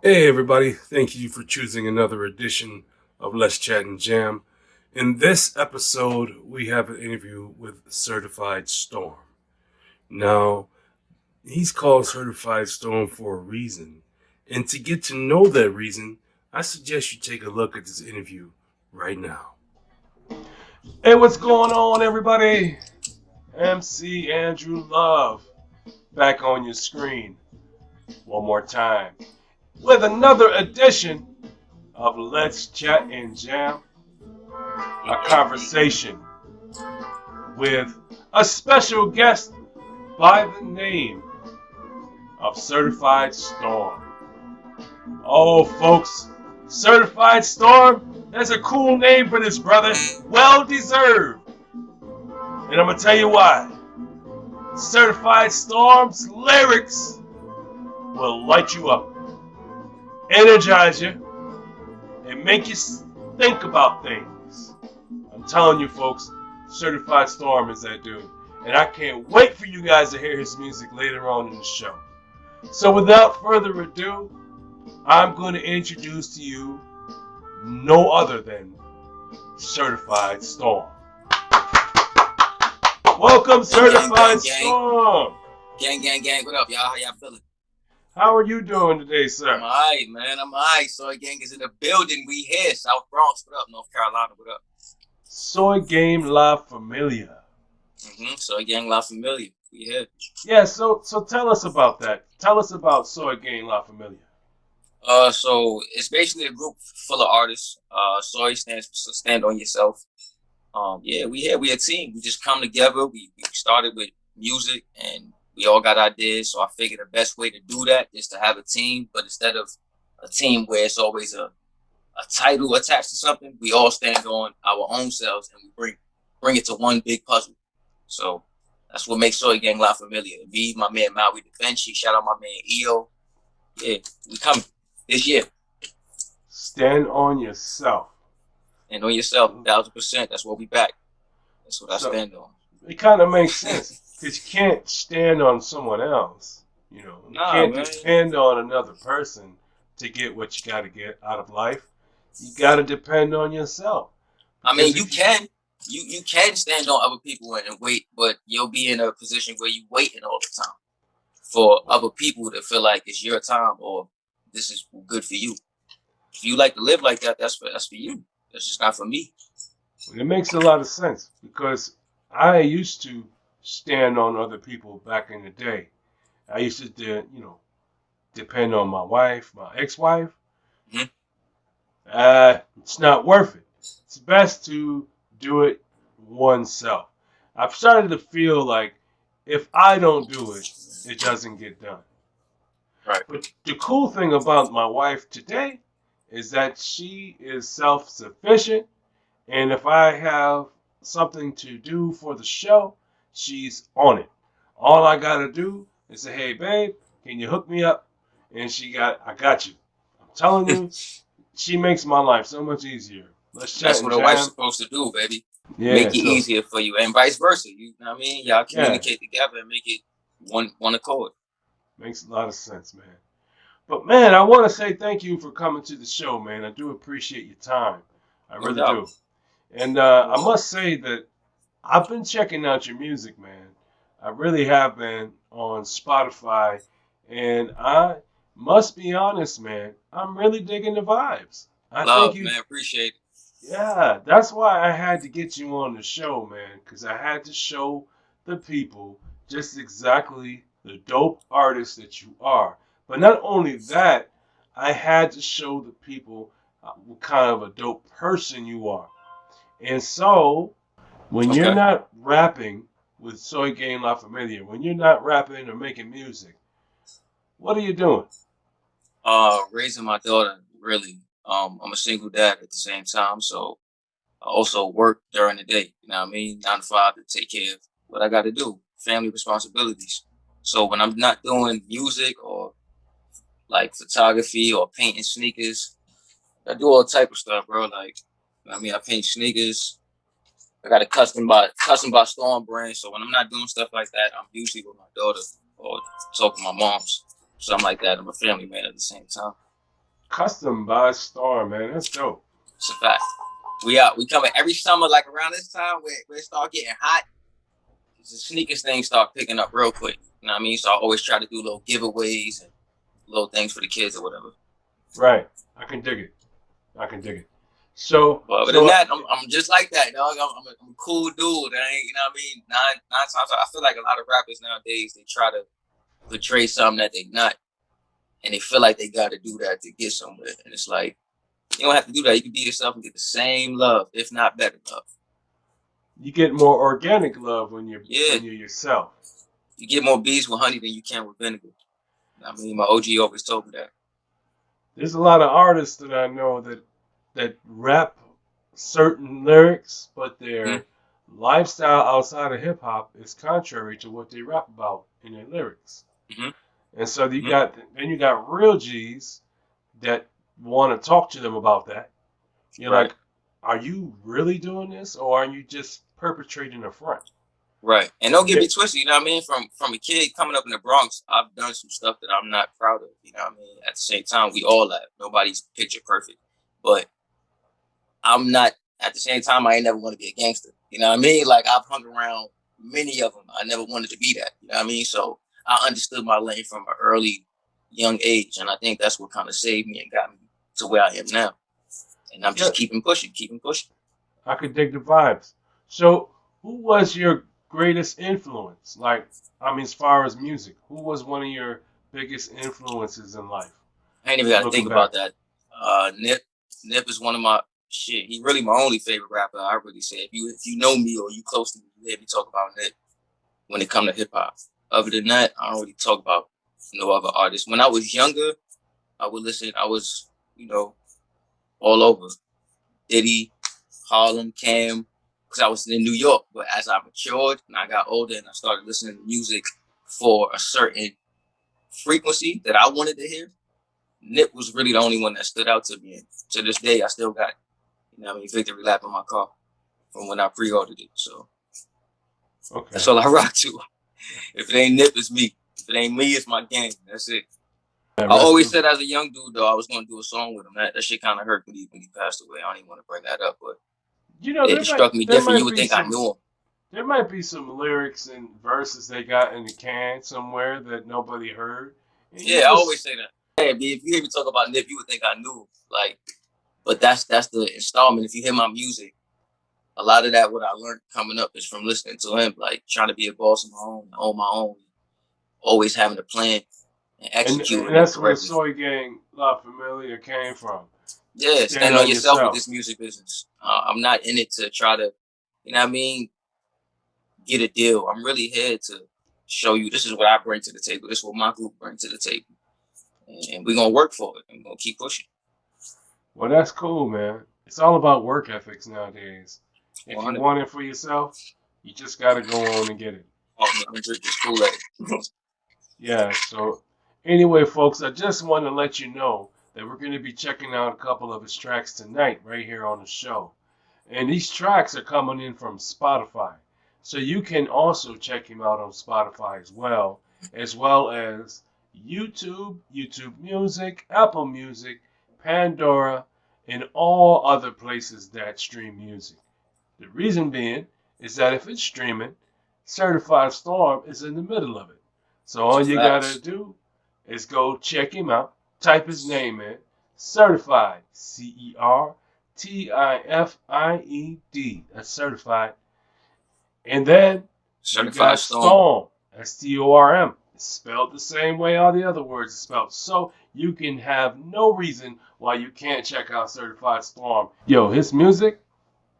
Hey everybody, thank you for choosing another edition of Let's Chat and Jam. In this episode, we have an interview with Certified Storm. Now, he's called Certified Storm for a reason. And to get to know that reason, I suggest you take a look at this interview right now. Hey, what's going on everybody? MC Andrew Love back on your screen one more time with another edition of Let's Chat and Jam, a conversation with a special guest by the name of Certified Storm. Oh, folks, Certified Storm, that's a cool name for this brother. Well deserved. And I'm going to tell you why. Certified Storm's lyrics will light you up, energize you, and make you think about things. I'm telling you, folks, Certified Storm is that dude. And I can't wait for you guys to hear his music later on in the show. So without further ado, I'm going to introduce to you no other than Certified Storm. Welcome, Certified Storm. Gang. What up, y'all? How y'all feeling? How are you doing today, sir? I'm alright, man. I'm alright. Soy Gang is in the building. We here. South Bronx. What up? North Carolina. What up? Soy Game La Familia. Soy Gang La Familia. We here. Yeah, so tell us about that. Tell us about Soy Game La Familia. So it's basically a group full of artists. Soy stands for Stand on Yourself. Yeah, we here. We a team. We just come together. We started with music and we all got ideas. So I figured the best way to do that is to have a team, but instead of a team where it's always a title attached to something, we all stand on our own selves and we bring it to one big puzzle. So that's what makes Soy Gang La Familia. Me, my man Maui DaVinci, shout out my man EO. Yeah, we coming this year. Stand on yourself. And on yourself, 1,000%. That's what we back. That's what I stand on. It kind of makes sense because you can't stand on someone else. You know, you can't depend on another person to get what you got to get out of life. You got to depend on yourself. I mean, you can stand on other people and wait, but you'll be in a position where you're waiting all the time for other people to feel like it's your time or this is good for you. If you like to live like that, that's for you. That's just not for me. It makes a lot of sense because I used to stand on other people back in the day. I used to, depend on my wife, my ex-wife. It's not worth it. It's best to do it oneself. I've started to feel like if I don't do it, it doesn't get done. Right. But the cool thing about my wife today is that she is self-sufficient, and if I have something to do for the show, she's on it. All I gotta do is say, "Hey, babe, can you hook me up?" And I got you. I'm telling you, she makes my life so much easier. Let's chat. That's what a wife's supposed to do, baby. Yeah, make it easier for you, and vice versa. You know what I mean? Y'all communicate together and make it one accord. Makes a lot of sense, man. But man, I want to say thank you for coming to the show, man. I do appreciate your time. I really do. And I must say that I've been checking out your music, man. I really have been on Spotify, and I must be honest, man. I'm really digging the vibes. Man. Appreciate it. Yeah, that's why I had to get you on the show, man, because I had to show the people just exactly the dope artist that you are. But not only that, I had to show the people what kind of a dope person you are. And so, when you're not rapping with Soy Game La Familia, when you're not rapping or making music, what are you doing? Raising my daughter, really. I'm a single dad at the same time, so I also work during the day. You know what I mean? 9 to 5 to take care of what I got to do, family responsibilities. So when I'm not doing music or like photography or painting sneakers, I do all type of stuff, bro. Like, I mean, I paint sneakers. I got a custom by Storm brand. So when I'm not doing stuff like that, I'm usually with my daughter or talking to my moms, something like that. I'm a family man at the same time. Custom by Storm, man. That's dope. It's a fact. We out. We coming every summer, like around this time where it start getting hot. The sneakers thing start picking up real quick. You know what I mean? So I always try to do little giveaways and little things for the kids or whatever. Right. I can dig it. So, but other than that, I'm just like that, dog. I'm a cool dude. I ain't, you know what I mean? Nine times, I feel like a lot of rappers nowadays, they try to portray something that they not, and they feel like they got to do that to get somewhere. And it's like, you don't have to do that. You can be yourself and get the same love, if not better love. You get more organic love when you're yourself. You get more bees with honey than you can with vinegar. I mean, my OG always told me that. There's a lot of artists that I know that rap certain lyrics, but their lifestyle outside of hip hop is contrary to what they rap about in their lyrics. Mm-hmm. And so you got real G's that want to talk to them about that. You're like, are you really doing this, or are you just perpetrating a front? Right. And don't get me twisted, you know what I mean? From a kid coming up in the Bronx, I've done some stuff that I'm not proud of, you know what I mean? At the same time, we all have. Nobody's picture perfect. But I'm not, at the same time, I ain't never want to be a gangster. You know what I mean? Like, I've hung around many of them. I never wanted to be that. You know what I mean? So I understood my lane from an early, young age. And I think that's what kind of saved me and got me to where I am now. And I'm just keeping pushing. I could dig the vibes. So who was your greatest influence? Like, I mean, as far as music, who was one of your biggest influences in life? I ain't even got to think about that. Nip is one of my shit. He really my only favorite rapper. I really say if you know me or you close to me, you hear me talk about Nip when it comes to hip hop. Other than that, I don't really talk about no other artists. When I was younger, I would listen. I was, all over Diddy, Harlem, Cam, because I was in New York. But as I matured and I got older and I started listening to music for a certain frequency that I wanted to hear, Nip was really the only one that stood out to me. And to this day, I still got, victory lap in my car from when I pre-ordered it. So that's all I rock to. If it ain't Nip, it's me. If it ain't me, it's my gang. That's it. I always said as a young dude, though, I was going to do a song with him. That shit kind of hurt when he passed away. I don't even want to bring that up, but it struck me different. You would think I knew him. There might be some lyrics and verses they got in the can somewhere that nobody heard. I always say that. Hey, if you hear me talk about Nip, you would think I knew him. But that's the installment. If you hear my music, a lot of that, what I learned coming up is from listening to him, trying to be a boss of my own, own my own, always having a plan. And that's where Soy Gang La Familia came from. Yeah, stand on yourself with this music business. I'm not in it to try to, get a deal. I'm really here to show you this is what I bring to the table. This is what my group brings to the table. And we're going to work for it. And we're going to keep pushing. Well, that's cool, man. It's all about work ethics nowadays. If 100. You want it for yourself, you just got to go on and get it. Yeah, so anyway, folks, I just want to let you know that we're going to be checking out a couple of his tracks tonight right here on the show. And these tracks are coming in from Spotify. So you can also check him out on Spotify as well as YouTube, YouTube Music, Apple Music, Pandora, and all other places that stream music. The reason being is that if it's streaming, Certified Storm is in the middle of it. So all you gotta do is go check him out, type his name in, Certified, Certified, that's Certified. And then Certified you got Storm, Storm. It's spelled the same way all the other words are spelled. So you can have no reason why you can't check out Certified Storm. Yo, his music,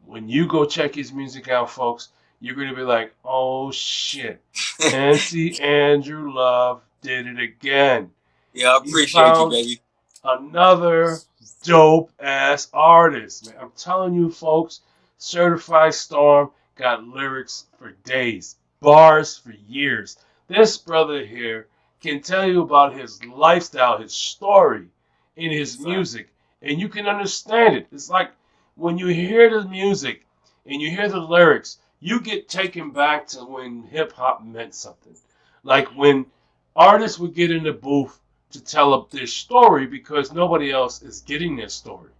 when you go check his music out, folks, you're going to be like, oh, shit. MC Andrew Love did it again. Yeah, I appreciate you, baby. Another dope-ass artist, man. I'm telling you, folks, Certified Storm got lyrics for days, bars for years. This brother here can tell you about his lifestyle, his story in his music, and you can understand it. It's like when you hear the music and you hear the lyrics, you get taken back to when hip-hop meant something. Like when artists would get in the booth to tell up their story because nobody else is getting their story.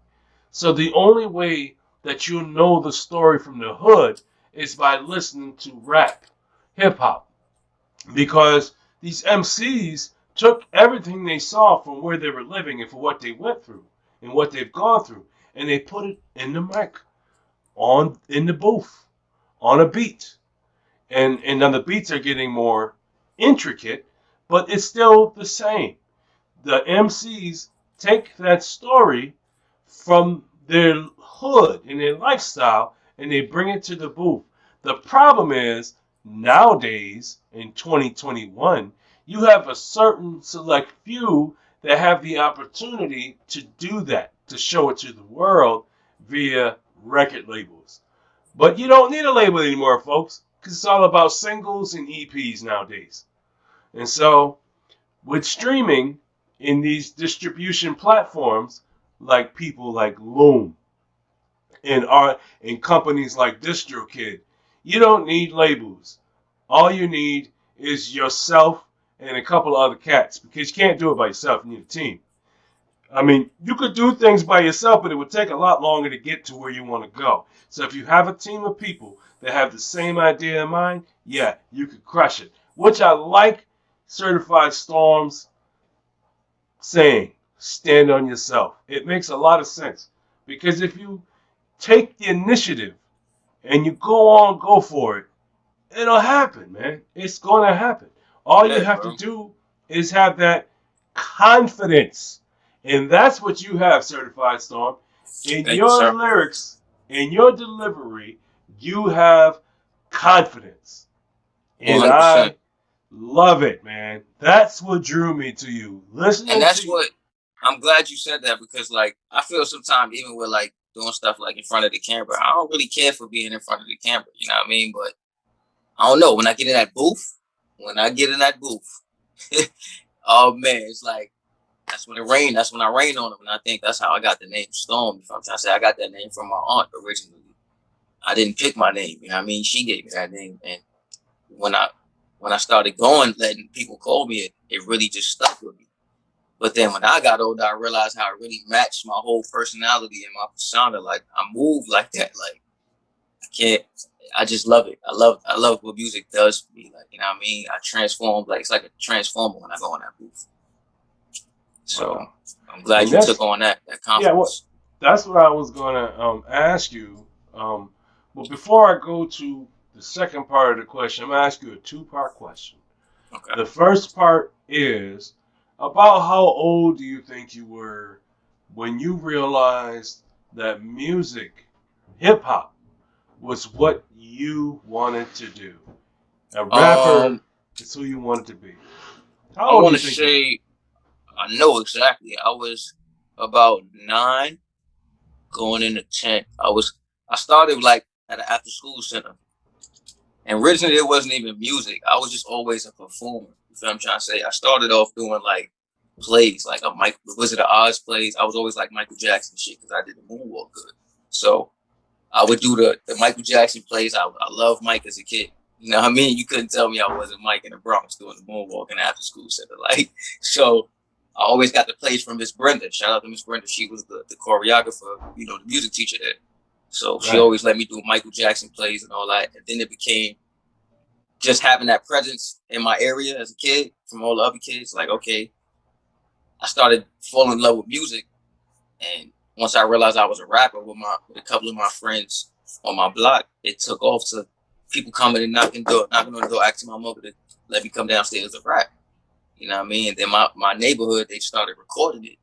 So the only way that you know the story from the hood is by listening to rap, hip hop, because these MCs took everything they saw from where they were living and for what they went through and what they've gone through, and they put it in the mic, on in the booth, on a beat, and now the beats are getting more intricate, but it's still the same. The MCs take that story from their hood and their lifestyle and they bring it to the booth. The problem is nowadays in 2021, you have a certain select few that have the opportunity to do that, to show it to the world via record labels. But you don't need a label anymore, folks, because it's all about singles and EPs nowadays. And so, with streaming in these distribution platforms, like people like Loom and companies like DistroKid, you don't need labels. All you need is yourself and a couple of other cats, because you can't do it by yourself. You need a team. I mean, you could do things by yourself, but it would take a lot longer to get to where you want to go. So if you have a team of people that have the same idea in mind, yeah, you could crush it. Which I like Certified Storms saying, stand on yourself. It makes a lot of sense. Because if you take the initiative and you go for it, it'll happen, man. It's going to happen. All you Yeah, have to bro. do is have that confidence. And that's what you have, Certified Storm. In Thank you, your sir. lyrics, in your delivery, you have confidence. And 100%. I love it, man. That's what drew me to you. And Listening that's to you. what I'm glad you said that, because like I feel sometimes even with like doing stuff like in front of the camera, I don't really care for being in front of the camera. You know what I mean? But I don't know, when I get in that booth, when I get in that booth, oh man, it's like that's when it rained. That's when I rained on them, and I think that's how I got the name Storm. If I'm trying to say, I got that name from my aunt originally. I didn't pick my name. You know what I mean? She gave me that name, and when I when I started going, letting people call me it, it really just stuck with me. But then when I got older, I realized how it really matched my whole personality and my persona. Like I move like that. Like I can't. I just love it. I love what music does for me. Like, you know what I mean? I transform. Like it's like a transformer when I go in that booth. So Wow. I'm glad And you took that's, on that yeah, what confidence. that's what I was gonna ask you. But before I go to the second part of the question, I'm gonna ask you a two-part question. Okay. The first part is about how old do you think you were when you realized that music, hip hop, was what you wanted to do? A rapper Um, is who you wanted to be. How I old do want you to think you were? say I know exactly. I was about 9 going into 10. I started like at an after school center. And originally it wasn't even music. I was just always a performer. You feel what I'm trying to say? I started off doing like plays, like the Wizard of Oz plays. I was always like Michael Jackson shit because I did the moonwalk good. So I would do the Michael Jackson plays. I loved Mike as a kid. You know what I mean? You couldn't tell me I wasn't Mike in the Bronx doing the moonwalk in the after school center. Like, so I always got the plays from Miss Brenda. Shout out to Miss Brenda. She was the choreographer, the music teacher there. So she Right. always let me do Michael Jackson plays and all that. And then it became just having that presence in my area as a kid from all the other kids. Like, okay, I started falling in love with music. And once I realized I was a rapper with a couple of my friends on my block, it took off to people coming and knocking on the door, asking my mother to let me come downstairs to rap. You know what I mean? And then my neighborhood, they started recording it.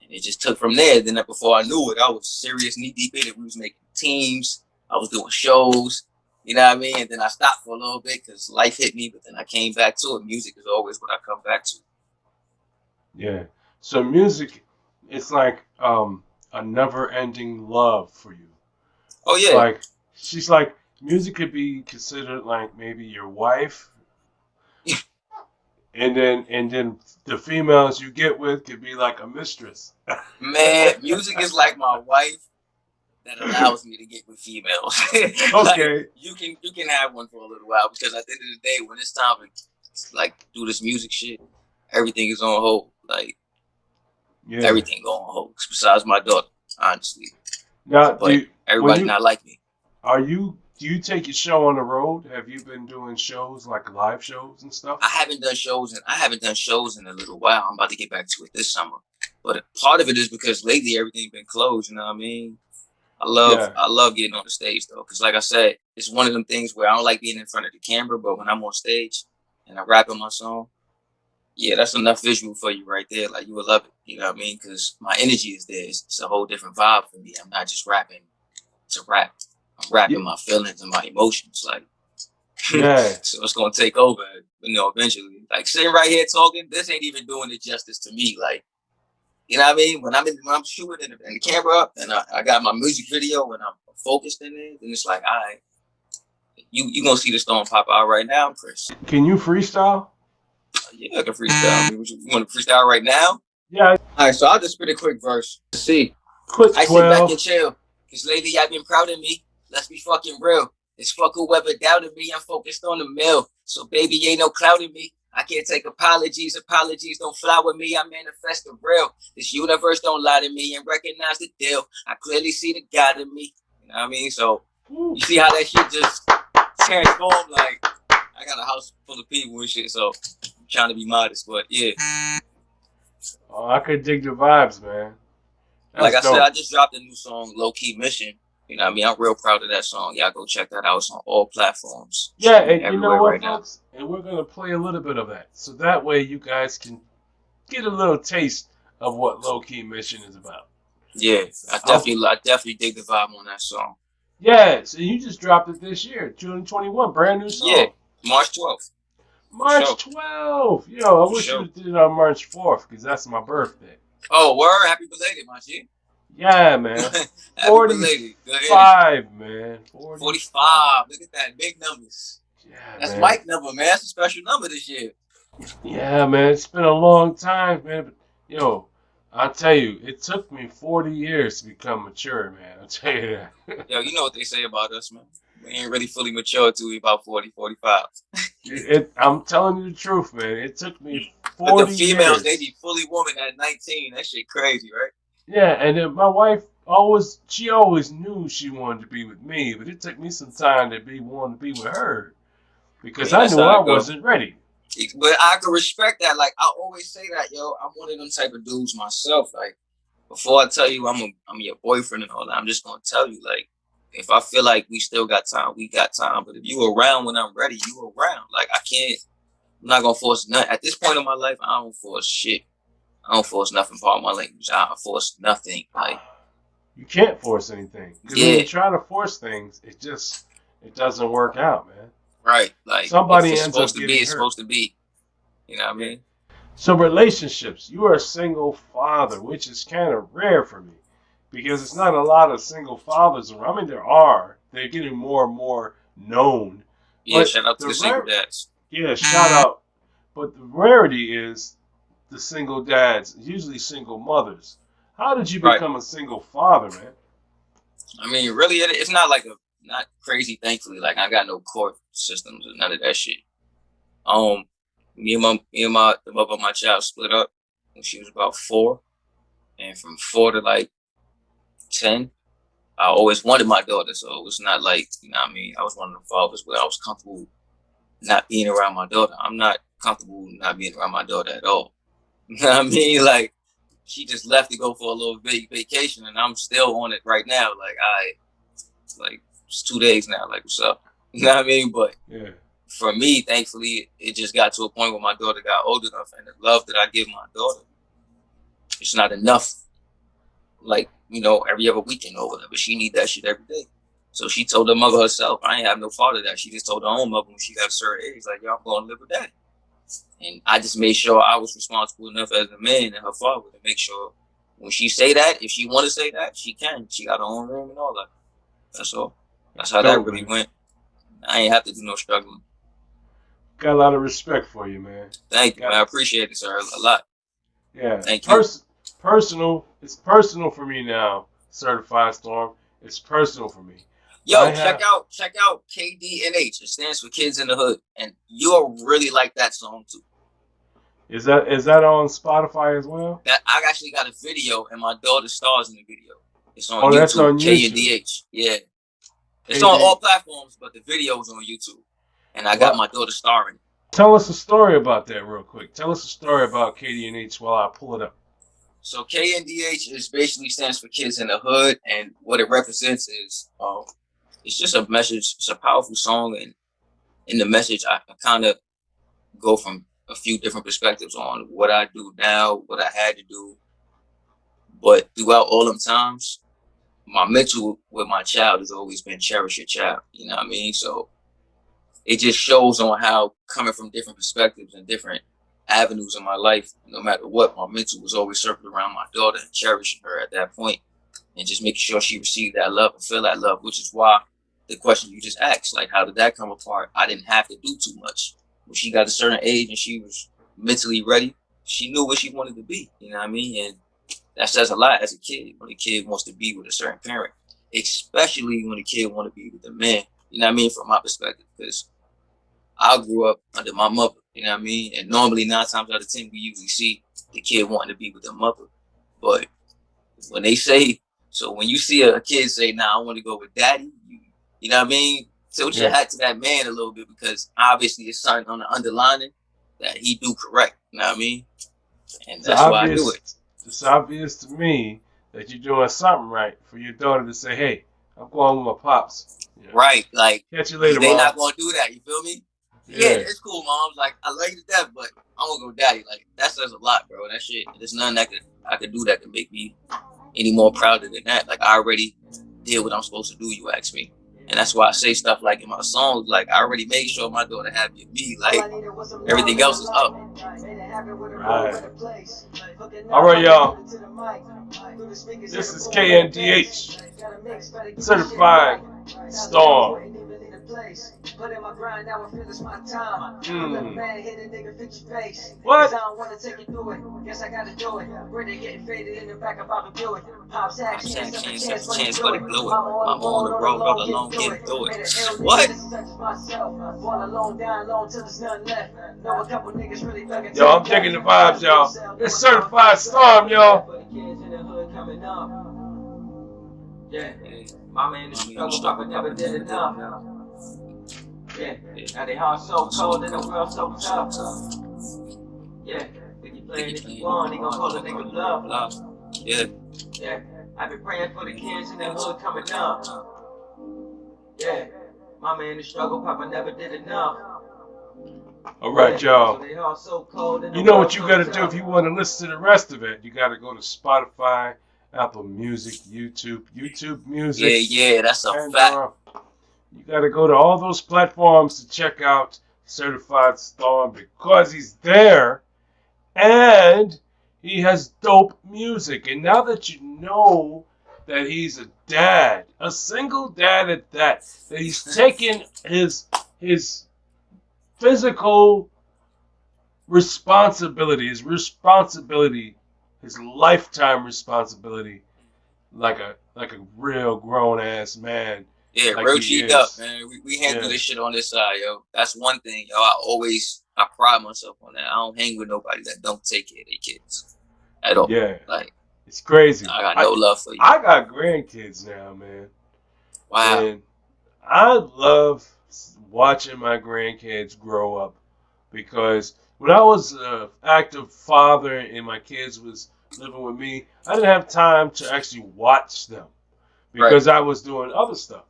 And it just took from there. Then before I knew it, I was serious, knee deep in it. We was making teams. I was doing shows. You know what I mean? And then I stopped for a little bit because life hit me. But then I came back to it. Music is always what I come back to. Yeah. So music, it's like a never-ending love for you. Oh It's yeah, like she's like music could be considered like maybe your wife, and then the females you get with could be like a mistress. man. Music is like my wife that allows me to get with females. Like Okay. you can have one for a little while because at the end of the day, when it's time to like do this music shit, everything is on hold. Like Yeah. everything go on hold besides my daughter, honestly. Now, But everybody not like me. do you take your show on the road? Have you been doing shows like live shows and stuff? I haven't done shows in a little while. I'm about to get back to it this summer. But part of it is because lately everything's been closed. You know what I mean? Yeah. I love getting on the stage though, because like I said, it's one of them things where I don't like being in front of the camera, but when I'm on stage and I'm rapping my song, yeah, that's enough visual for you right there. Like you would love it. You know what I mean? Because my energy is there. It's a whole different vibe for me. I'm not just rapping to rap. I'm rapping my feelings and my emotions. Like, Yeah. so it's gonna take over. Eventually. Like sitting right here talking, this ain't even doing it justice to me. Like, you know what I mean? When I'm shooting and the camera up and I got my music video and I'm focused in it, then it's like, all right, you gonna see the storm pop out right now, Chris. Can you freestyle? Yeah, I can freestyle. You want to freestyle right now? Yeah. All right, so I'll just spit a quick verse. Let's see. Quick I 12. sit back and chill, cause lately I've been proud of me. Let's be fucking real. It's fuck whoever doubted me. I'm focused on the mill. So baby, ain't no clouding me. I can't take apologies. Apologies don't fly with me. I manifest the real. This universe don't lie to me and recognize the deal. I clearly see the God in me. You know what I mean? So you see how that shit just transformed? Like I got a house full of people and shit, so I'm trying to be modest, but yeah. Oh, I could dig the vibes, man. That's Like I dope. said, I just dropped a new song, Low Key Mission. You know what I mean? I'm real proud of that song. Y'all go check that out. It's on all platforms. Yeah, and you know what, right folks? Now. And we're going to play a little bit of that. So that way you guys can get a little taste of what Low Key Mission is about. Yeah, I definitely dig the vibe on that song. Yeah, so you just dropped it this year, June 21, brand new song. Yeah, March 12th. March 12th. Yo, I wish you did it on March 4th because that's my birthday. Oh, word. Happy belated, my G. Yeah, man. 45, man. 45. Look at that. Big numbers. Yeah, that's man. Mike number, man. That's a special number this year. Yeah, man. It's been a long time, man. But, yo, I'll tell you, it took me 40 years to become mature, man. I'll tell you that. Yo, you know what they say about us, man. We ain't really fully mature until we about 40, 45. I'm telling you the truth, man. It took me 40 but the females, years. they be fully woman at 19. That shit crazy, right? Yeah, and then my wife always knew she wanted to be with me, but it took me some time to want to be with her because I knew I wasn't ready. But I can respect that. Like I always say that, yo, I'm one of them type of dudes myself. Like before I tell you I'm your boyfriend and all that, I'm just gonna tell you, like, if I feel like we still got time, we got time. But if you around when I'm ready, you around. Like I'm not gonna force nothing. At this point in my life, I don't force shit. I don't force nothing. Part of my language, I don't force nothing. Like you can't force anything because when you try to force things, it doesn't work out, man. Right, like somebody ends up getting hurt. It's supposed to be. You know what I mean? So relationships, you are a single father, which is kind of rare for me because it's not a lot of single fathers around. I mean, there are. They're getting more and more known. Yeah, shout out to the single dads. Yeah, shout out. But the rarity is the single dads, usually single mothers. How did you become a single father, man? I mean, really, it's not like not crazy, thankfully. Like I got no court systems or none of that shit. Me and the mother of my child split up when she was about 4, and from 4 to like 10, I always wanted my daughter. So it was not like, you know what I mean, I was one of the fathers where I was comfortable not being around my daughter. I'm not comfortable not being around my daughter at all. You know what I mean? Like she just left to go for a little vacation, and I'm still on it right now. Like it's 2 days now. Like what's up? You know what I mean? But yeah. For me, thankfully, it just got to a point where my daughter got old enough, and the love that I give my daughter, it's not enough. Like, you know, every other weekend or whatever. She need that shit every day. So she told her mother herself, I ain't have no father that. She just told her own mother when she got a certain age, like, yo, I'm going to live with that. And I just made sure I was responsible enough as a man and her father to make sure when she say that, if she want to say that, she can. She got her own room and all that. That's all. That's how that really went. I ain't have to do no struggling. Got a lot of respect for you, man. Thank you, man. I appreciate it, sir, a lot. Yeah. Thank you. Personal. It's personal for me now. Certified Storm. It's personal for me. Yo, check out KDNH. It stands for Kids in the Hood, and you'll really like that song too. Is that on Spotify as well? That I actually got a video, and my daughter stars in the video. It's on Oh, that's YouTube. on YouTube. KNDH. Yeah, it's on KD. all platforms, but the video is on YouTube, and I got What? my daughter starring. Tell us a story about that real quick. Tell us a story about KD&H while I pull it up. So KNDH is basically stands for Kids in the Hood, and what it represents is it's just a message. It's a powerful song, and in the message, I kind of go from a few different perspectives on what I do now, what I had to do, but throughout all them times, my mental with my child has always been cherish your child. You know what I mean? So it just shows on how coming from different perspectives and different avenues in my life, no matter what, my mental was always circled around my daughter and cherishing her at that point and just making sure she received that love and feel that love, which is why the question you just asked, like, how did that come apart? I didn't have to do too much. When she got a certain age and she was mentally ready, she knew what she wanted to be. You know what I mean? And that says a lot as a kid when a kid wants to be with a certain parent, especially when a kid want to be with a man. You know what I mean? From my perspective, because I grew up under my mother. You know what I mean? And normally 9 times out of 10, we usually see the kid wanting to be with their mother. But when they say, so when you see a kid say, "Nah, I want to go with daddy," you know what I mean? Tilt your hat to that man a little bit, because obviously it's something on the underlining that he do correct. You know what I mean? And that's why I do it. It's obvious to me that you're doing something right for your daughter to say, "Hey, I'm going with my pops." You know, Right. Like, catch you later, they Mom. not going to do that. You feel me? Yeah, it's cool, Mom. Like, I like you to death, but I'm going to go with daddy. Like, that says a lot, bro. That shit, there's nothing that I could do that could make me any more prouder than that. Like, I already did what I'm supposed to do, you ask me. And that's why I say stuff like in my songs, like, I already made sure my daughter happy with me. Like, everything else is up. Right. All right, y'all. This is KNDH, Certified Storm. Put in my grind, now I feel it's my time. Man, hit a nigga, fix your face. What? I don't wanna take you through it. Guess I gotta do it. Brenda getting faded in the back, about to do it. Pops action, chance for the glue it. Mama on the road, all alone, getting through it. What? Yo, I'm digging the vibes, y'all. It's Certified Storm, y'all. Yeah, my man is struggle, but never did enough. Yeah, now they heart so cold and the world so tough. Yeah, if you playing if you want, they gon' call a nigga bluff. Yeah, I been praying for the kids in the hood coming up. Yeah, my man the struggle, Papa never did enough. All right, y'all. You know what you gotta do if you want to listen to the rest of it. You gotta go to Spotify, Apple Music, YouTube Music. Yeah, that's a fact. You got to go to all those platforms to check out Certified Storm, because he's there and he has dope music. And now that you know that he's a dad, a single dad at that he's taken his physical responsibility, his lifetime responsibility, like a real grown ass man. Yeah, like real G'd up, man. We handle this shit on this side, yo. That's one thing, yo. I pride myself on that. I don't hang with nobody that don't take care of their kids at all. Yeah, like, it's crazy. I got no love for you. I got grandkids now, man. Wow. And I love watching my grandkids grow up, because when I was an active father and my kids was living with me, I didn't have time to actually watch them. Because I was doing other stuff,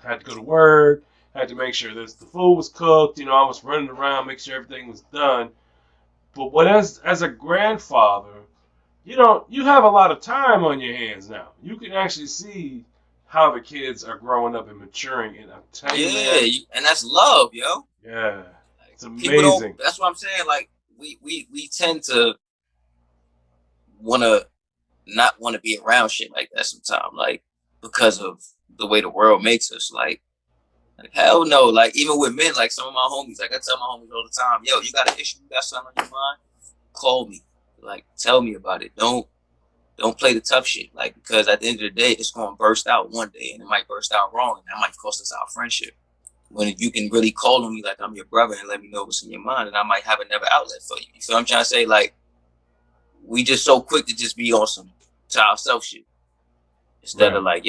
had to go to work, had to make sure that the food was cooked, I was running around, make sure everything was done. But as a grandfather, you have a lot of time on your hands now. You can actually see how the kids are growing up and maturing, and I'm telling you, man, and that's love, yo. Yeah, it's amazing. That's what I'm saying. Like, we tend to not want to be around shit like that sometimes. Like, because of the way the world makes us, like hell no. Like, even with men, like some of my homies, like I tell my homies all the time, yo, you got an issue, you got something on your mind, call me, like tell me about it. Don't play the tough shit, like, because at the end of the day, it's gonna burst out one day, and it might burst out wrong, and that might cost us our friendship. when you can really call on me like I'm your brother and let me know what's in your mind, and I might have another outlet for you. You feel what I'm trying to say? Like, we just so quick to just be on some to ourselves shit instead Right. of like,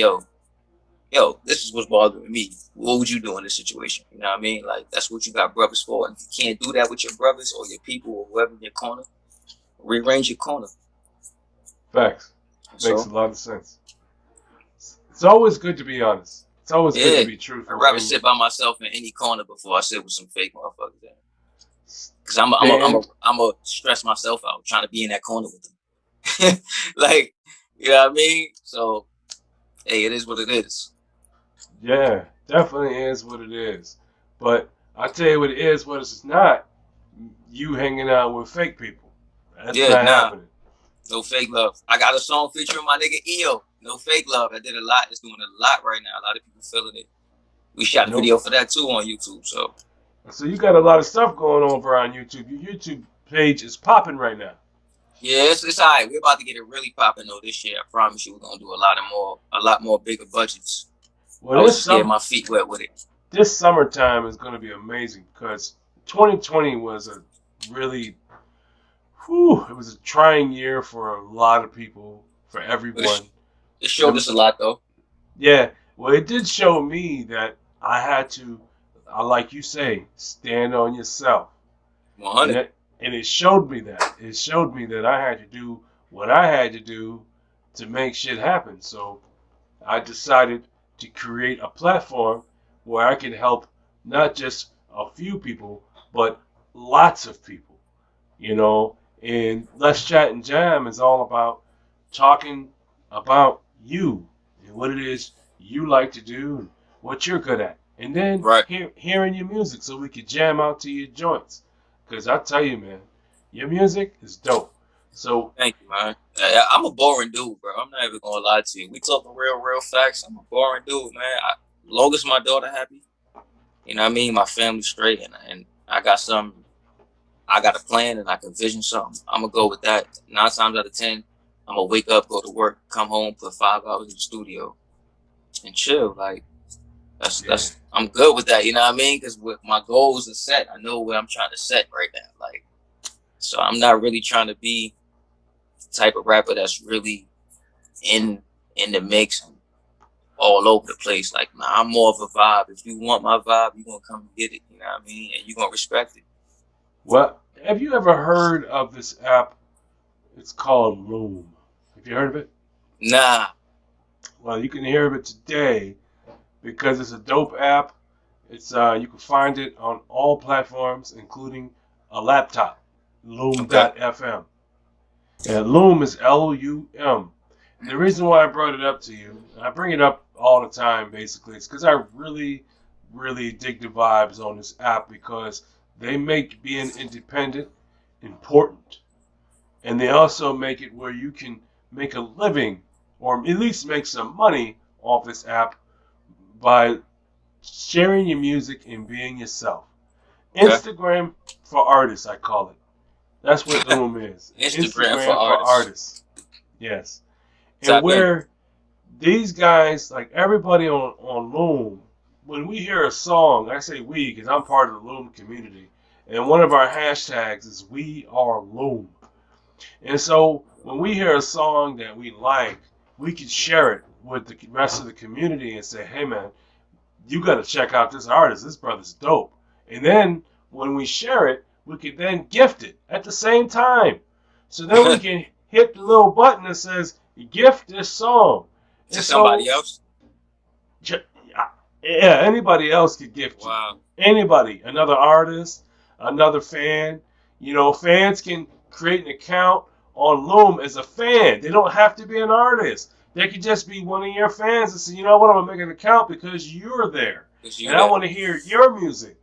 this is what's bothering me. What would you do in this situation? You know what I mean? Like, that's what you got brothers for. And if you can't do that with your brothers or your people or whoever in your corner, rearrange your corner. Facts. Makes a So, lot of sense. It's always good to be honest. It's always good to yeah, be I'd truthful. rather And sit by myself in any corner before I sit with some fake motherfuckers there. Cause stand. I'm a stress myself out trying to be in that corner with them. Like, you know what I mean? So, hey, it is what it is. Yeah, definitely is what it is. But I tell you what it is, what it's not. You hanging out with fake people. That's Yeah, not nah, happening. no fake love. I got a song featuring my nigga EO. No fake love. I did a lot. It's doing a lot right now. A lot of people feeling it. We shot a Nope. video for that too on YouTube. So So you got a lot of stuff going on over on YouTube. Your YouTube page is popping right now. yeah, it's all right. We're about to get it really popping though this year. I promise you, we're gonna do a lot more bigger budgets. Well, I was just getting my feet wet with it. this summertime is going to be amazing because 2020 was a really, it was a trying year for a lot of people, for But everyone. it showed us a lot though. Yeah, well, it did show me that I had to, like you say, stand on yourself, and 100. it showed me that. It showed me that I had to do what I had to do to make shit happen. So I decided to create a platform where I can help not just a few people, but lots of people. You know, and Let's Chat and Jam is all about talking about you and what it is you like to do and what you're good at. And then Right. hearing your music so we could jam out to your joints. Because I tell you, man, your music is dope. So, Thank you, man. I'm a boring dude, bro. I'm not even gonna lie to you. We talking real facts. I'm a boring dude, man. Long as my daughter happy, you know what I mean? My family's straight, and I got some. I got a plan and I can vision something. I'm gonna go with that. 9 times out of 10, I'm gonna wake up, go to work, come home, put 5 hours in the studio, and chill. Like yeah. I'm good with that. You know what I mean? Because with my goals are set, I know where I'm trying to set right now. Like, so I'm not really trying to be the type of rapper that's really in in the mix and all over the place. Like, nah, I'm more of a vibe. If you want my vibe, you're gonna come and get it. You know what I mean? And you're gonna respect it. Well, have you ever heard of this app? It's called Loom. Have you heard of it? Nah. Well, you can hear of it today because it's a dope app. It's you can find it on all platforms, including a laptop. Okay. Loom.fm. And Loom is Lum. The reason why I brought it up to you, and I bring it up all the time basically, is because I really dig the vibes on this app because they make being independent important. And they also make it where you can make a living or at least make some money off this app by sharing your music and being yourself. Okay. Instagram for artists, I call it. That's what Loom is. Instagram for Instagram for artists. artists. Yes. And Tap in. where these guys, like everybody on Loom, when we hear a song, I say we because I'm part of the Loom community, and one of our hashtags is We Are Loom. And so when we hear a song that we like, we can share it with the rest of the community and say, hey man, you got to check out this artist. This brother's dope. And then when we share it, we can then gift it at the same time. So then we can hit the little button that says gift this song. To And somebody so, else. yeah, anybody else could gift you. Wow. Anybody, another artist, another fan. You know, fans can create an account on Loom as a fan. They don't have to be an artist. They could just be one of your fans and say, you know what, I'm going to make an account because you're there. Because you And I there. want to hear your music.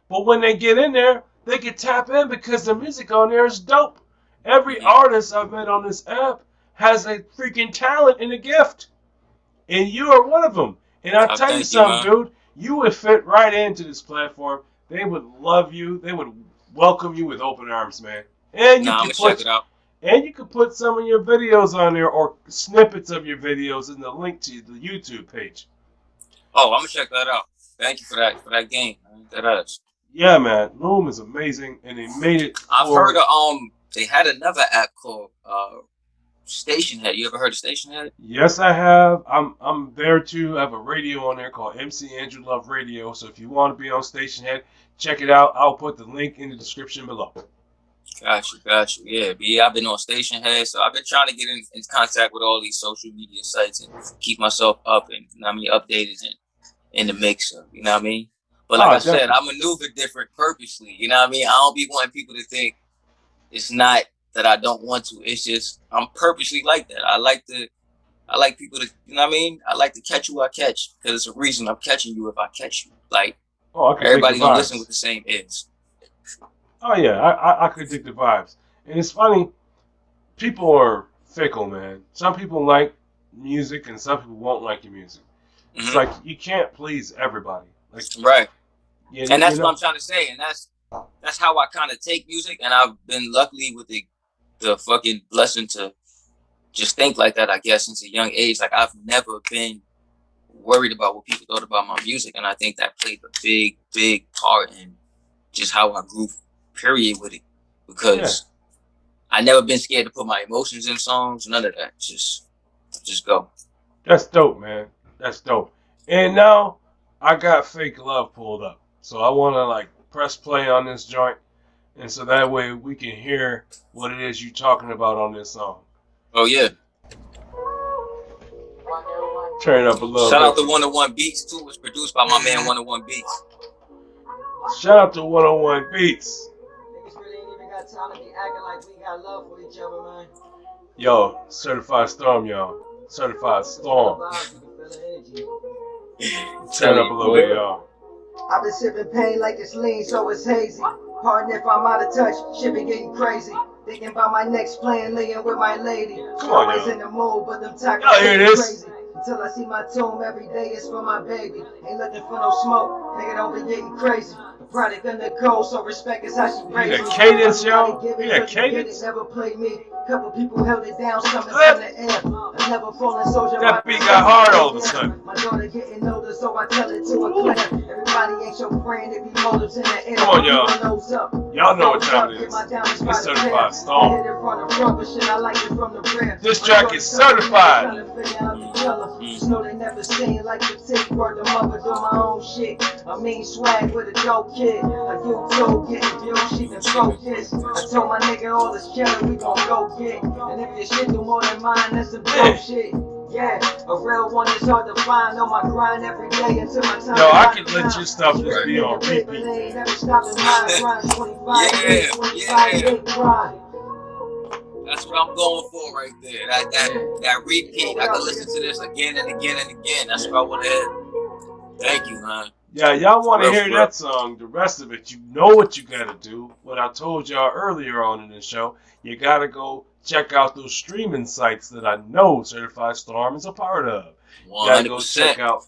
But when they get in there, they can tap in because the music on there is dope. Every Mm-hmm. artist I've met on this app has a freaking talent and a gift. And you are one of them. And I'll Oh, tell you thank you, something, man. dude. You would fit right into this platform. They would love you. They would welcome you with open arms, man. And you Nah, I'm can gonna check put it out. some of your videos on there or snippets of your videos in the link to the YouTube page. Oh, I'm gonna check that out. Thank you for that game. That us. Yeah, man. Loom is amazing, and they made it I've heard for. of they had another app called Station Head. You ever heard of Station Head? Yes, I have. I'm there too. I have a radio on there called MC Andrew Love Radio. So if you want to be on Station Head, check it out. I'll put the link in the description below. Got you. Yeah, but yeah, I've been on Station Head, so I've been trying to get in contact with all these social media sites and keep myself up and updated and in the mixer. You know what I mean? But like I said, Definitely. I maneuver different purposely. You know what I mean? I don't be wanting people to think it's not that I don't want to. It's just I'm purposely like that. I like people to, you know what I mean? I like to catch who I catch because it's a reason I'm catching you if I catch you. Like Oh, I can dig the everybody don't listen vibes. with the same ears. Oh yeah, I could dig the vibes. And it's funny, people are fickle, man. Some people like music, and some people won't like your music. It's like you can't please everybody. Like, right. And you that's what know. I'm trying to say. And that's how I kind of take music. And I've been luckily with the fucking blessing to just think like that, I guess, since a young age. Like I've never been worried about what people thought about my music. And I think that played a big part in just how I grew, period, with it. Because I never been scared to put my emotions in songs, none of that. Just go. That's dope, man. That's dope. And now I got Fake Love pulled up. So I want to like press play on this joint. And so that way we can hear what it is you're talking about on this song. Oh, yeah. Turn it up a little Shout bit. out to 101 Beats, too. It's produced by my man 101 Beats. Shout out to 101 Beats. Niggas really ain't even got time to be acting like we got love for each other, man. Yo, Certified Storm, y'all. Certified Storm. Turn up a little bit, y'all. I've been sipping pain like it's lean, so it's hazy. Pardon if I'm out of touch, shit been getting crazy. Thinking about my next plan, laying with my lady. Come on, Always yo. in the mood, but them tacos Y'all hear this? crazy. Until I see my tomb every day, it's for my baby. Ain't looking for no smoke, nigga don't be getting crazy. The product under code, so respect is how she raised me. That cadence, yo. That cadence. Never played me. Couple people held it down, something from the air. A never falling soldier. That beat got hard all of a sudden. My daughter getting older, so I tell it to a clan. Everybody ain't your friend if you motives in the air. Come on, y'all. Y'all know what time it is. It's Certified Storm. This track is certified. Just know they never seen like the tick word the mother do my own shit. I mean swag with a dope kid. A YouTube getting views, she can throw this. I told my nigga all this killer we gon' go get. And if your shit do more than mine, that's some dope shit. Yeah, a real one is hard to find on my grind every day until my time. Yo, I can let your stuff just be on repeat. That's what I'm going for right there. That repeat. I can listen to this again and again and again. That's what I want to hear. Thank you, man. Yeah, y'all want to hear that song. The rest of it, you know what you got to do. What I told y'all earlier on in the show, you got to go check out those streaming sites that I know Certified Storm is a part of. 100%. You got to go check out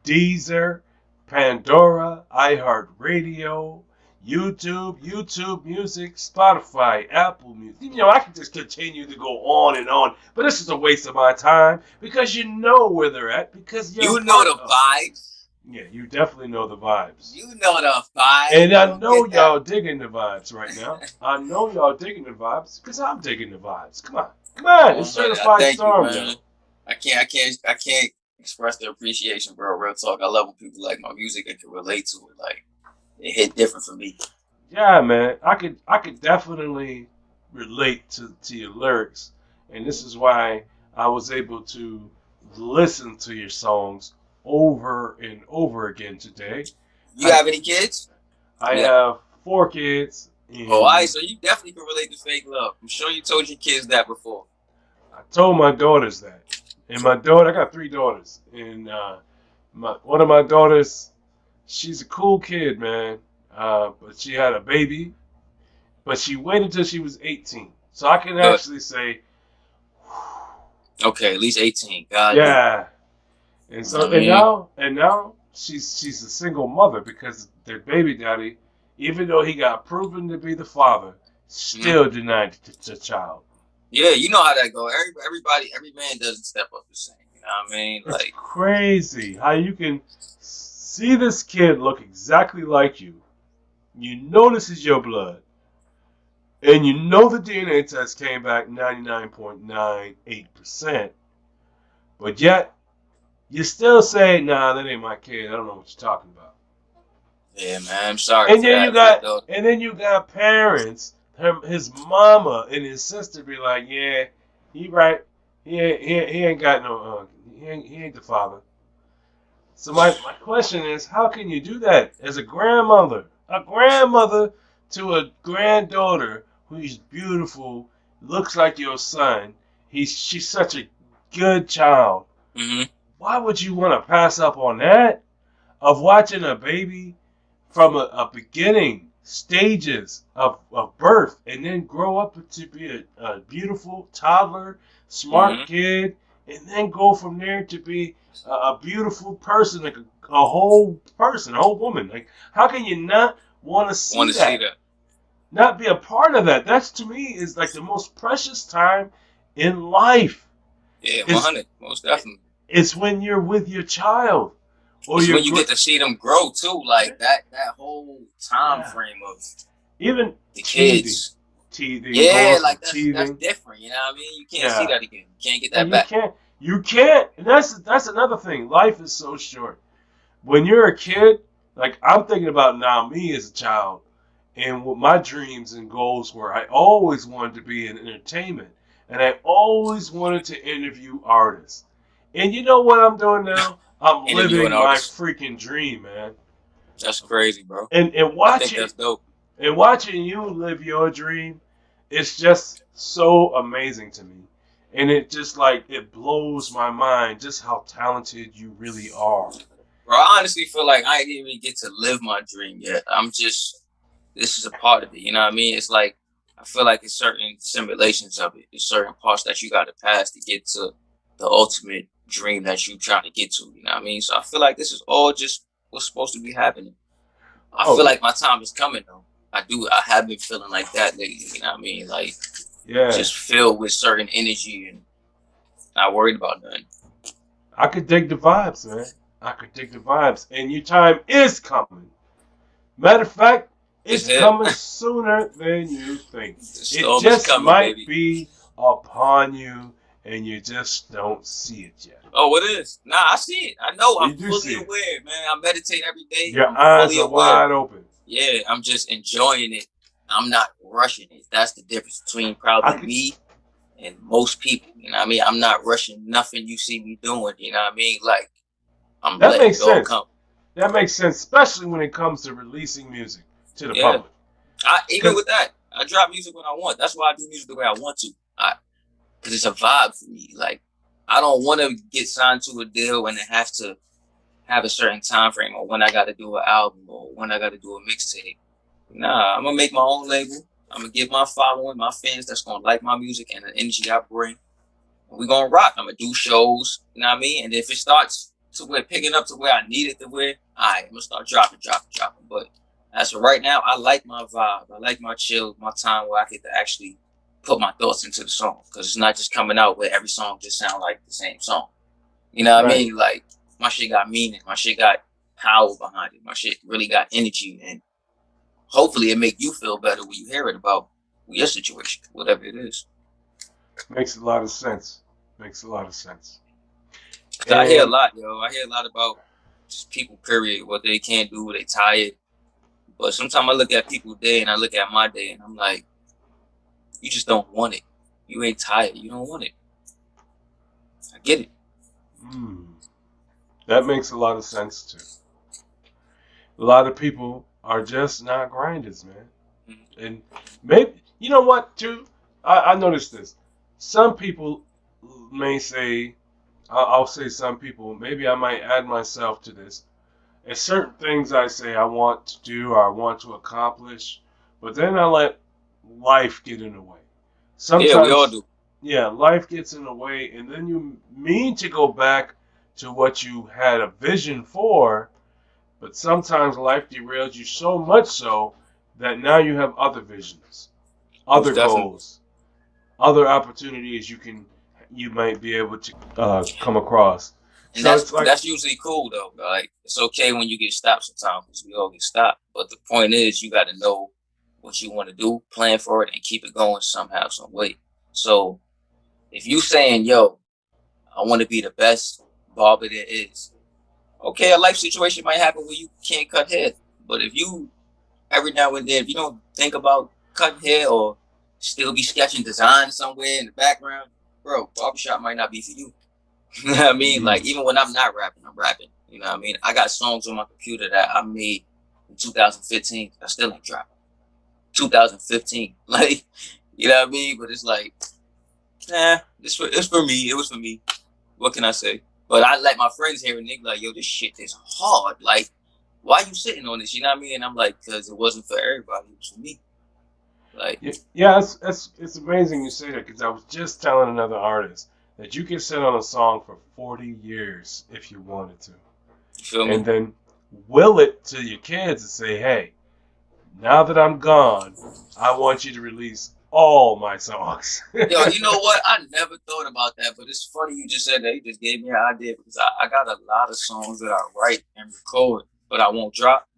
Deezer, Pandora, iHeartRadio, YouTube Music, Spotify, Apple Music. You know, I can just continue to go on, but this is a waste of my time because you know where they're at. Because you know the vibes. Yeah, you definitely know the vibes. You know the vibes. And I know y'all digging the vibes right now. I know y'all digging the vibes because I'm digging the vibes. Come on, it's Certified Storm, man. I can't express the appreciation, bro. Real talk. I love when people like my music and can relate to it. Like it hit different for me. Yeah, man. I could definitely relate to your lyrics, and this is why I was able to listen to your songs over and over again today. You have any kids? I have 4 kids. Oh, all right. So you definitely can relate to Fake Love. I'm sure you told your kids that before. I told my daughters that. And my daughter, I got 3 daughters. And one of my daughters, she's a cool kid, man. But she had a baby. But she waited until she was 18. So I can actually say. Okay, at least 18. God. Yeah. And so and now she's a single mother because their baby daddy, even though he got proven to be the father, still denied the child. Yeah, you know how that go. Every man doesn't step up the same. You know what I mean? It's crazy how you can see this kid look exactly like you. You know this is your blood. And you know the DNA test came back 99.98%. But yet, you still say, nah, that ain't my kid. I don't know what you're talking about. Yeah, man, I'm sorry And for then that. you got parents, his mama and his sister be like, yeah, he right. He ain't got no, he ain't the father. So my question is, how can you do that as a grandmother? A grandmother to a granddaughter who's beautiful, looks like your son. She's such a good child. Mm-hmm. Why would you want to pass up on that? Of watching a baby from a beginning stages of birth and then grow up to be a beautiful toddler, smart kid, and then go from there to be a beautiful person, like a whole person, a whole woman. Like, how can you not want to see that? Not be a part of that? That's, to me, is like the most precious time in life. Yeah, 100, most definitely. It's when you're with your child. Or it's when you get to see them grow too, like that whole time frame of even the kids. Teething. Yeah, like that's different. You know what I mean? You can't see that again. You can't get that back. You can't. And that's another thing. Life is so short. When you're a kid, like I'm thinking about now, me as a child, and what my dreams and goals were. I always wanted to be in entertainment, and I always wanted to interview artists. And you know what I'm doing now? I'm living my freaking dream, man. That's crazy, bro. And I think that's dope. And watching you live your dream, it's just so amazing to me. And it just it blows my mind just how talented you really are. Bro, I honestly feel like I didn't even get to live my dream yet. This is a part of it. You know what I mean? It's like, I feel like it's certain simulations of it. It's certain parts that you got to pass to get to the ultimate dream that you trying to get to. You know what I mean? So I feel like this is all just what's supposed to be happening. I feel like my time is coming though. I have been feeling like that lately. You know what I mean? Like, just filled with certain energy and not worried about nothing. I could dig the vibes, man. I could dig the vibes. And your time is coming. Matter of fact, it's coming sooner than you think. It just might be upon you, and you just don't see it yet. Oh, it is. Nah, I see it. I know. I'm fully aware, man. I meditate every day. Your eyes are wide open. Yeah, I'm just enjoying it. I'm not rushing it. That's the difference between probably me and most people. You know what I mean? I'm not rushing nothing you see me doing. You know what I mean? Like, I'm letting it all come. That makes sense, especially when it comes to releasing music to the public. Even with that, I drop music when I want. That's why I do music the way I want to. Because it's a vibe for me. Like, I don't want to get signed to a deal and have to have a certain time frame, or when I got to do an album, or when I got to do a mixtape. Nah, I'm going to make my own label. I'm going to get my following, my fans that's going to like my music and the energy I bring. And we're going to rock. I'm going to do shows, you know what I mean? And if it starts to where picking up to where I need it to where, all right, I'm going to start dropping. But as of right now, I like my vibe. I like my chill, my time where I get to actually put my thoughts into the song. Because it's not just coming out where every song just sound like the same song. You know what I mean? Like, my shit got meaning. My shit got power behind it. My shit really got energy. And hopefully it make you feel better when you hear it about your situation, whatever it is. Makes a lot of sense. I hear a lot, yo. I hear a lot about just people, period, what they can't do, they tired. But sometimes I look at people's day and I look at my day and I'm like, you just don't want it. You ain't tired. You don't want it. I get it. That makes a lot of sense, too. A lot of people are just not grinders, man. And maybe, you know what, too? I noticed this. Some people may say, I'll say some people, maybe I might add myself to this. And certain things I say I want to do or I want to accomplish, but then I let life get in the way. Sometimes, yeah, we all do. Yeah, life gets in the way, and then you mean to go back to what you had a vision for, but sometimes life derails you so much so that now you have other visions, other goals, other opportunities you might be able to come across. And So it's like, that's usually cool though. Like it's okay when you get stopped sometimes because we all get stopped. But the point is, you got to know what you want to do, plan for it, and keep it going somehow, some way. So if you saying, "Yo, I want to be the best barber there is," okay, a life situation might happen where you can't cut hair. But if you every now and then, if you don't think about cutting hair or still be sketching design somewhere in the background, bro, barbershop might not be for you. You know what I mean? Like, even when I'm not rapping, I'm rapping. You know what I mean? I got songs on my computer that I made in 2015. I still ain't dropped. 2015. Like, you know what I mean? But it's like, it's for me. It was for me. What can I say? But I let my friends hear it and they like, yo, this shit is hard. Like, why you sitting on this? You know what I mean? And I'm like, because it wasn't for everybody. It was for me. Like, yeah, it's amazing you say that because I was just telling another artist that you can sit on a song for 40 years if you wanted to, you feel me? and then will it to your kids and say, hey, now that I'm gone, I want you to release all my songs. Yo, you know what? I never thought about that, but it's funny you just said that. You just gave me an idea because I got a lot of songs that I write and record, but I won't drop.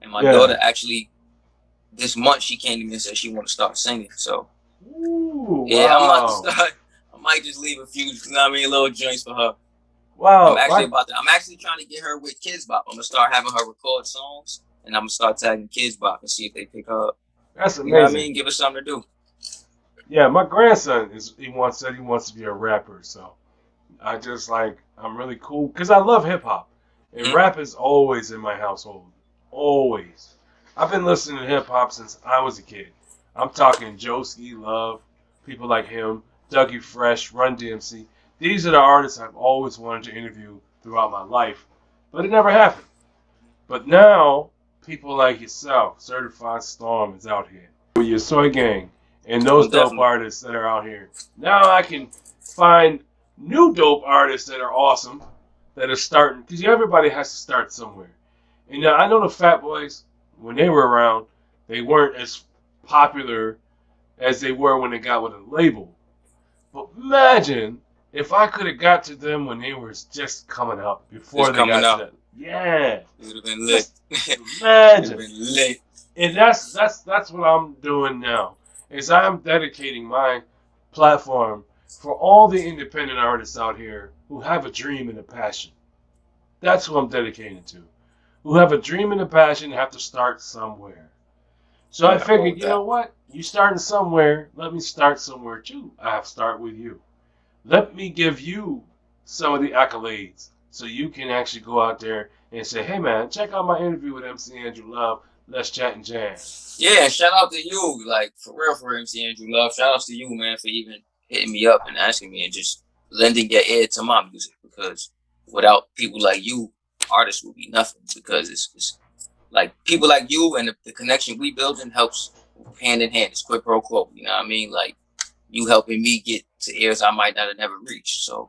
And my daughter actually, this month, she came to me and said she want to start singing. So, Ooh, yeah, I'm about wow. to start. I might just leave a few, you know what I mean, little joints for her. Wow. I'm actually trying to get her with Kids Bop. I'm going to start having her record songs, and I'm going to start tagging Kids Bop and see if they pick her up. That's amazing. You know what I mean? Give her something to do. Yeah, my grandson said he wants to be a rapper, so I'm really cool because I love hip hop, and rap is always in my household, always. I've been listening to hip hop since I was a kid. I'm talking Joeski, Love, people like him, Dougie Fresh, Run DMC. These are the artists I've always wanted to interview throughout my life, but it never happened. But now, people like yourself, Certified Storm, is out here with your Soy Gang and those dope artists that are out here. Now I can find new dope artists that are awesome, that are starting, because everybody has to start somewhere. And I know the Fat Boys, when they were around, they weren't as popular as they were when they got with a label. But imagine if I could have got to them when they were just coming up, before they got to that. Yeah. It would have been lit. Imagine. It would have been lit. And that's what I'm doing now. Is I'm dedicating my platform for all the independent artists out here who have a dream and a passion. That's who I'm dedicating to. Who have a dream and a passion and have to start somewhere. So I figured, you know what? You starting somewhere, let me start somewhere too. I have to start with you. Let me give you some of the accolades so you can actually go out there and say, hey man, check out my interview with MC Andrew Love. Let's chat and jam. Yeah, shout out to you, like for real, for MC Andrew Love. Shout out to you, man, for even hitting me up and asking me and just lending your ear to my music, because without people like you, artists would be nothing, because it's like people like you and the connection we building helps hand in hand. It's quid pro quo, you know what I mean? Like you helping me get to ears I might not have never reached. So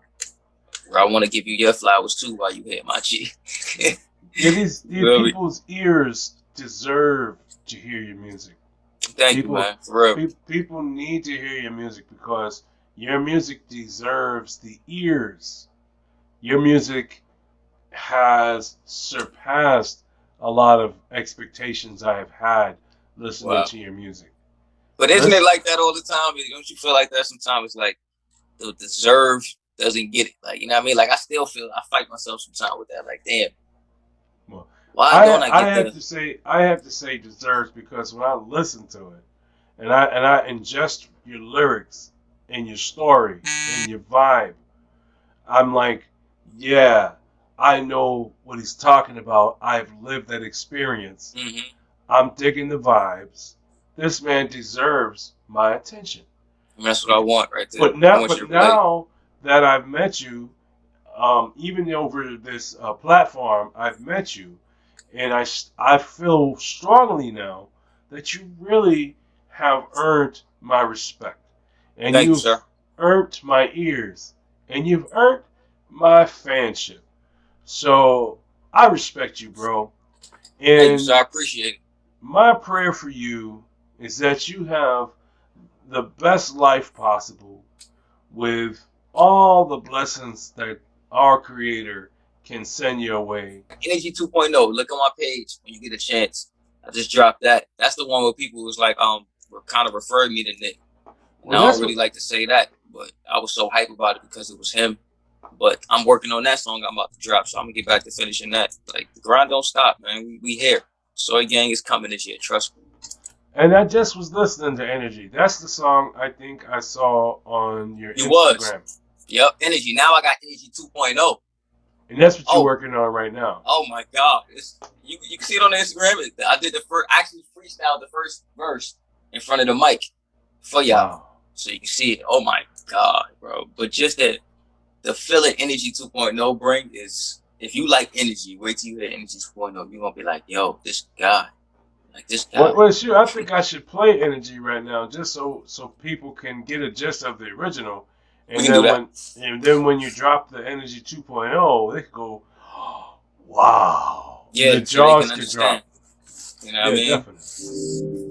I want to give you your flowers too while you hit my G. Yeah, these people's ears deserve to hear your music. Thank you, man. For real. People need to hear your music because your music deserves the ears. Your music has surpassed a lot of expectations I have had listening to your music. But isn't it like that all the time? Don't you feel like that sometimes? It's like the deserve doesn't get it. Like, you know what I mean? Like I still feel, I fight myself sometimes with that. Like, damn. Well, why don't I have to say deserves, because when I listen to it and I ingest your lyrics and your story and your vibe, I'm like, yeah, I know what he's talking about. I've lived that experience. Mm-hmm. I'm digging the vibes. This man deserves my attention. And that's what I want right there. But now that I've met you, even over this platform, I've met you, and I feel strongly now that you really have earned my respect. And you've earned my ears. And you've earned my fanship. So I respect you, bro. And thank you, sir. I appreciate it. My prayer for you is that you have the best life possible with all the blessings that our creator can send your way? Energy 2.0. Look on my page when you get a chance. I just dropped that. That's the one where people was like, were kind of referring me to Nick. And I don't really like to say that, but I was so hype about it because it was him. But I'm working on that song I'm about to drop, so I'm gonna get back to finishing that. Like, the grind don't stop, man. We here. Soy Gang is coming this year, trust me. And I just was listening to Energy. That's the song I think I saw on your Instagram. Yep, Energy. Now I got Energy 2.0. And that's what you're working on right now. Oh my God. You can see it on the Instagram. I did actually freestyled the first verse in front of the mic for y'all. Wow. So you can see it. Oh my God, bro. But just the feeling Energy 2.0 bring is, if you like Energy, wait till you hear Energy 2.0. You're going to be like, yo, this guy. Like this guy. Well, sure. I think I should play Energy right now just so people can get a gist of the original. And then when you drop the Energy 2.0, they can go, oh, wow. Yeah, the jaws can drop. You know what I mean? Definitely.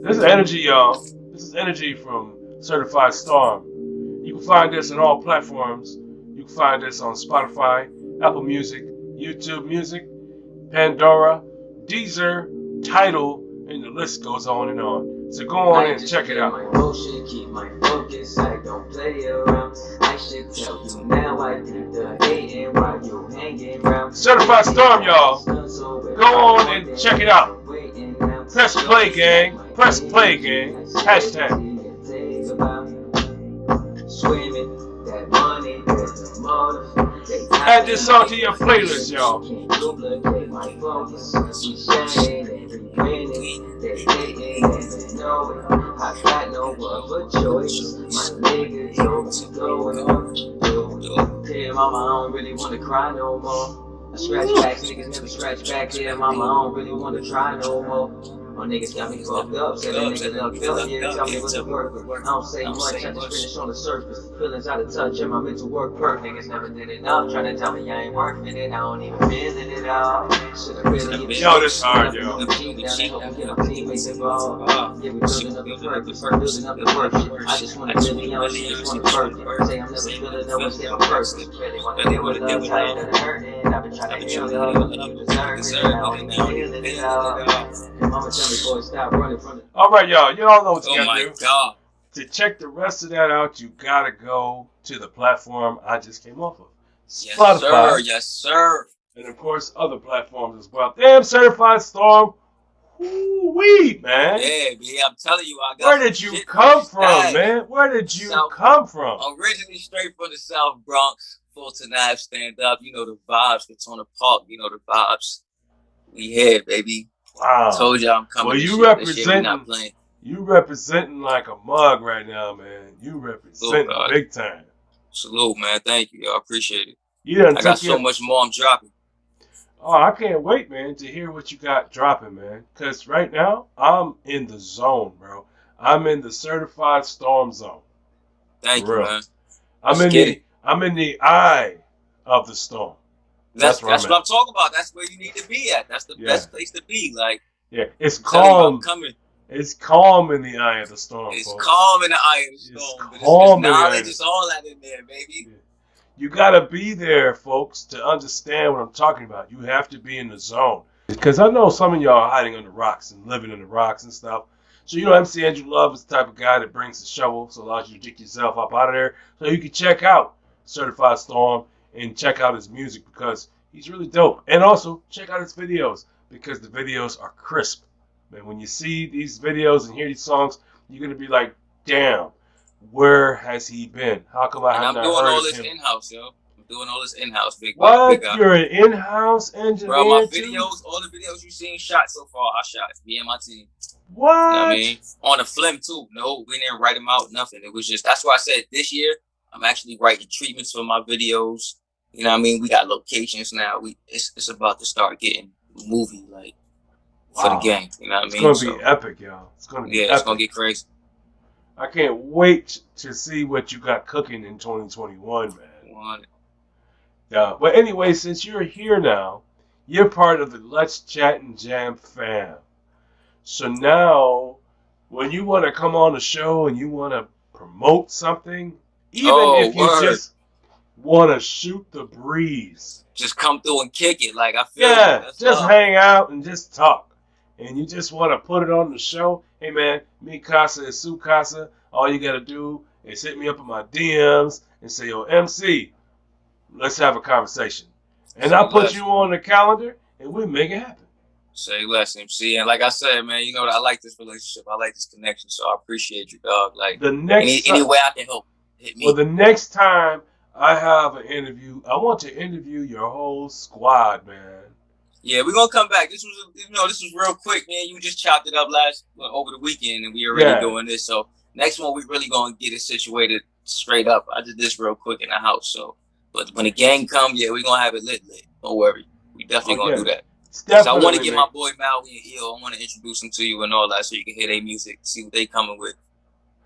This is Energy, y'all. This is Energy from Certified Storm. You can find this on all platforms. You can find this on Spotify, Apple Music, YouTube Music, Pandora, Deezer, Tidal, and the list goes on and on. So go on and check it out. Keep my focus, I don't play around. I should tell you now, I did the hating while you hanging around. Certified Storm, y'all. Go on and check it out. Press play, gang. Press play, gang. Hashtag. Swimming that money, there's a motive. Add this song to your playlist, y'all. They hating and they know it. I got no other choice. My niggas going. Dear mama, I don't really wanna cry no more. I scratch back, niggas never scratch back. Dear mama, I don't really wanna try no more. My niggas got me fucked up, said that nigga done feeling it. Tell me what's the work. I don't say much, I just finish on the surface. Feelings out of touch and my mental work perk. Niggas never did enough, trying to tell me I ain't working it. I don't even feel it all. Should've really get yo, this hard, yo. Yeah, we building up the purpose, building up the work. I just wanna live young, just wanna work. Say I'm never feeling no one's getting purpose. Really wanna deal with love, tired of hurting. I've been trying to heal love, you deserve it. I don't even feel it all. Mama tell me, boy, stop running from it. All right, y'all. You all know what you gotta do. God. To check the rest of that out, you gotta go to the platform I just came off of. Spotify. Yes, sir. And of course, other platforms as well. Damn, Certified Storm. Woo-wee, man. Yeah, I'm telling you, I got. Where did you come from, man? Where did you come from? Originally straight from the South Bronx, Fulton Ave, stand up. You know the vibes, Katona Park. You know the vibes. We here, baby. Wow. Told you I'm coming. Well, you representing like a mug right now, man. You representing big time. Salute, man. Thank you. I appreciate it. I got so much more I'm dropping. Oh, I can't wait, man, to hear what you got dropping, man. Because right now, I'm in the zone, bro. I'm in the Certified Storm zone. Thank you, man. I'm in the eye of the storm. That's what I'm talking about. That's where you need to be at. That's the best place to be. Like, it's calm. It's calm in the eye of the storm. It's folks. Calm in the eye of the storm. It's calm. Knowledge is all that in there, baby. Yeah. You gotta be there, folks, to understand what I'm talking about. You have to be in the zone. Because I know some of y'all are hiding under rocks and living in the rocks and stuff. So MC Andrew Love is the type of guy that brings the shovel, so allows you to dig yourself up out of there, so you can check out Certified Storm and check out his music because he's really dope. And also check out his videos because the videos are crisp. Man, when you see these videos and hear these songs, you're gonna be like, damn, where has he been? How come I haven't heard of him? I'm doing all this in-house, yo. I'm doing all this in-house, big what? You're an in-house engineer, bro, my too? videos, all the videos you've seen shot so far, I shot. Me and my team. What? You know what I mean? On the film, too. No, we didn't write them out, nothing. It was just, that's why I said this year, I'm actually writing treatments for my videos. You know what I mean? We got locations now. It's about to start getting movie, like, for the game. You know what I mean? It's going to be epic, y'all. It's going to be epic. It's going to get crazy. I can't wait to see what you got cooking in 2021, man. Yeah, but anyway, since you're here now, you're part of the Let's Chat and Jam fam. So now, when you want to come on the show and you want to promote something, even if you just want to shoot the breeze. Just come through and kick it. Like, I feel Yeah, that's just love. hang out and just talk. And you just want to put it on the show. Hey, man, me Casa and Su Casa. All you got to do is hit me up in my DMs and say, yo, MC, let's have a conversation. And I'll put you on the calendar and we make it happen. Say less, MC. And like I said, man, you know, I like this relationship. I like this connection. So I appreciate you, dog. Like, the next any way I can help, hit me. Well, the next time I have an interview, I want to interview your whole squad, man. Yeah, we're gonna come back. This was real quick, man. You just chopped it up over the weekend, and we already doing this. So next one, we really gonna get it situated straight up. I did this real quick in the house. So, but when the gang come, yeah, we gonna have it lit. Don't worry, we definitely gonna do that. Because I want to get my boy Maui and Eel. I want to introduce them to you and all that, so you can hear their music, see what they coming with,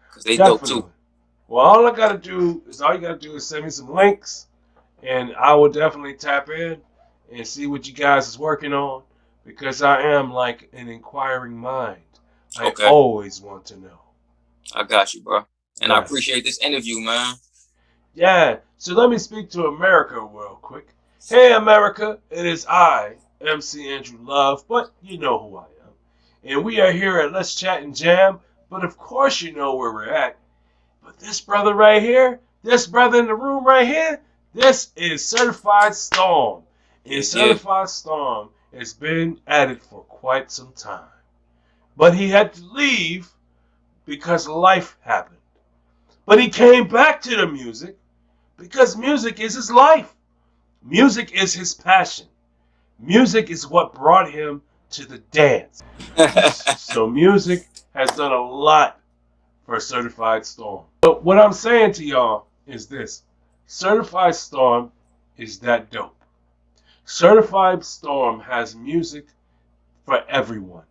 because they dope too. Well, all you gotta do is send me some links, and I will definitely tap in and see what you guys is working on, because I am like an inquiring mind. I always want to know. I got you, bro. And I appreciate this interview, man. Yeah. So let me speak to America real quick. Hey, America. It is I, MC Andrew Love, but you know who I am. And we are here at Let's Chat and Jam, but of course you know where we're at. But this brother right here, this brother in the room right here, this is Certified Storm. And Certified Storm has been at it for quite some time. But he had to leave because life happened. But he came back to the music because music is his life. Music is his passion. Music is what brought him to the dance. So music has done a lot for Certified Storm. But what I'm saying to y'all is this. Certified Storm is that dope. Certified Storm has music for everyone.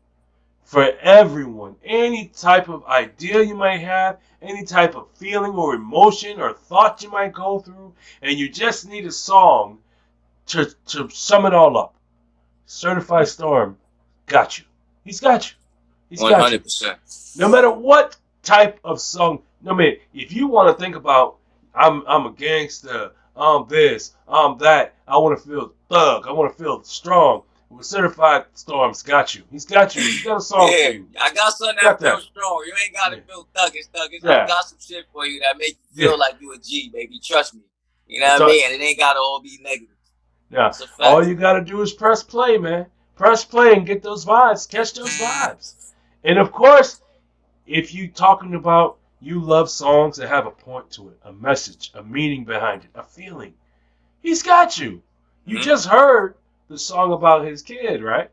For everyone. Any type of idea you might have, any type of feeling or emotion or thought you might go through, and you just need a song to sum it all up. Certified Storm got you. He's got you. He's 100%. No matter what type of song. No matter if you want to think about, I'm a gangster, I'm this, I'm that. I want to feel thug. I want to feel strong. Well, Certified Storm's got you. He's got you. He's got a song for you. I got something that feels strong. You ain't got to feel thuggish. I got some shit for you that make you feel like you a G, baby. Trust me. You know what I mean? And it ain't got to all be negative. Yeah. All you got to do is press play, man. Press play and get those vibes. Catch those vibes. And, of course, if you talking about you love songs that have a point to it, a message, a meaning behind it, a feeling, he's got you. You just heard the song about his kid, right?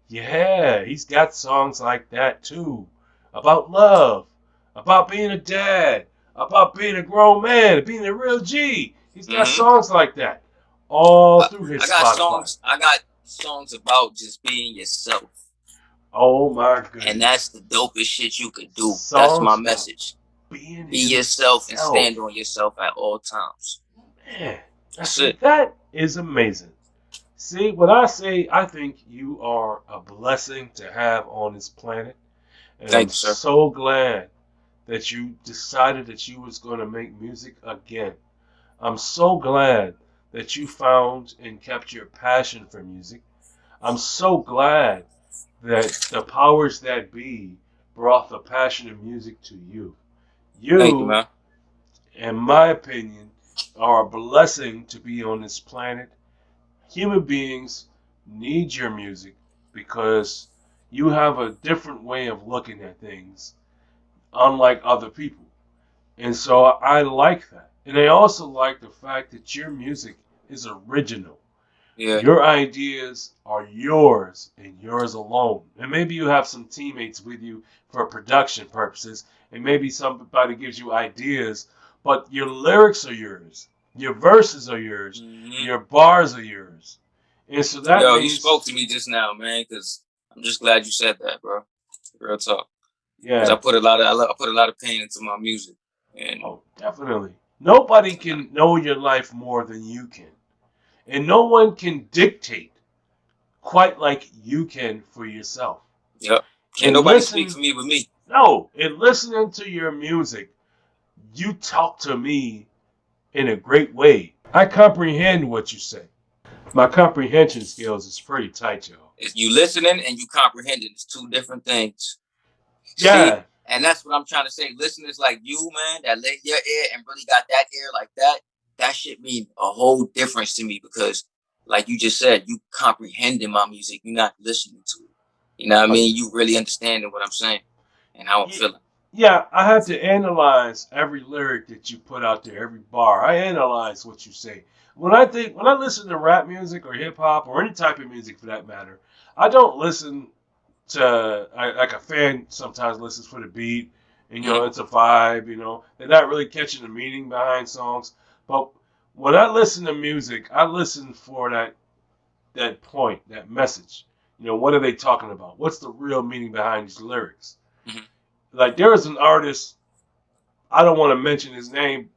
Yeah, he's got songs like that too. About love, about being a dad, about being a grown man, being a real G. He's got songs like that all through his Spotify. I got songs about just being yourself. Oh my goodness. And that's the dopest shit you could do. That's my message. Be yourself and stand on yourself at all times. Man, that's it. That is amazing. See, when I say I think you are a blessing to have on this planet, and I'm so glad that you decided that you was going to make music again. I'm so glad that you found and kept your passion for music. I'm so glad that the powers that be brought the passion of music to you. Thank you, man. In my opinion, are a blessing to be on this planet. Human beings need your music because you have a different way of looking at things, unlike other people. And so I like that. And I also like the fact that your music is original. Yeah. Your ideas are yours and yours alone. And maybe you have some teammates with you for production purposes, and maybe somebody gives you ideas, but your lyrics are yours. Your verses are yours. Your bars are yours. And so that means... you spoke to me just now, man, because I'm just glad you said that, bro. Real talk. Yeah. Because I put a lot of pain into my music. And definitely. Nobody can know your life more than you can. And no one can dictate quite like you can for yourself. Yep. Can't nobody speak for me but me. No. And listening to your music, you talk to me in a great way. I comprehend what you say. My comprehension skills is pretty tight, y'all. If you listening and you comprehending, it's two different things. See, Yeah. and that's what I'm trying to say. Listeners like you, man, that lay your ear and really got that ear like that, that shit mean a whole difference to me because, like you just said, you comprehending my music. You're not listening to it. You know what I mean? You really understanding what I'm saying and how I'm feeling. Yeah, I had to analyze every lyric that you put out there, every bar. I analyze what you say. When I listen to rap music or hip hop or any type of music for that matter, I don't listen like a fan sometimes listens for the beat, and it's a vibe. They're not really catching the meaning behind songs. But when I listen to music, I listen for that point, that message. What are they talking about? What's the real meaning behind these lyrics? Mm-hmm. Like there is an artist, I don't want to mention his name,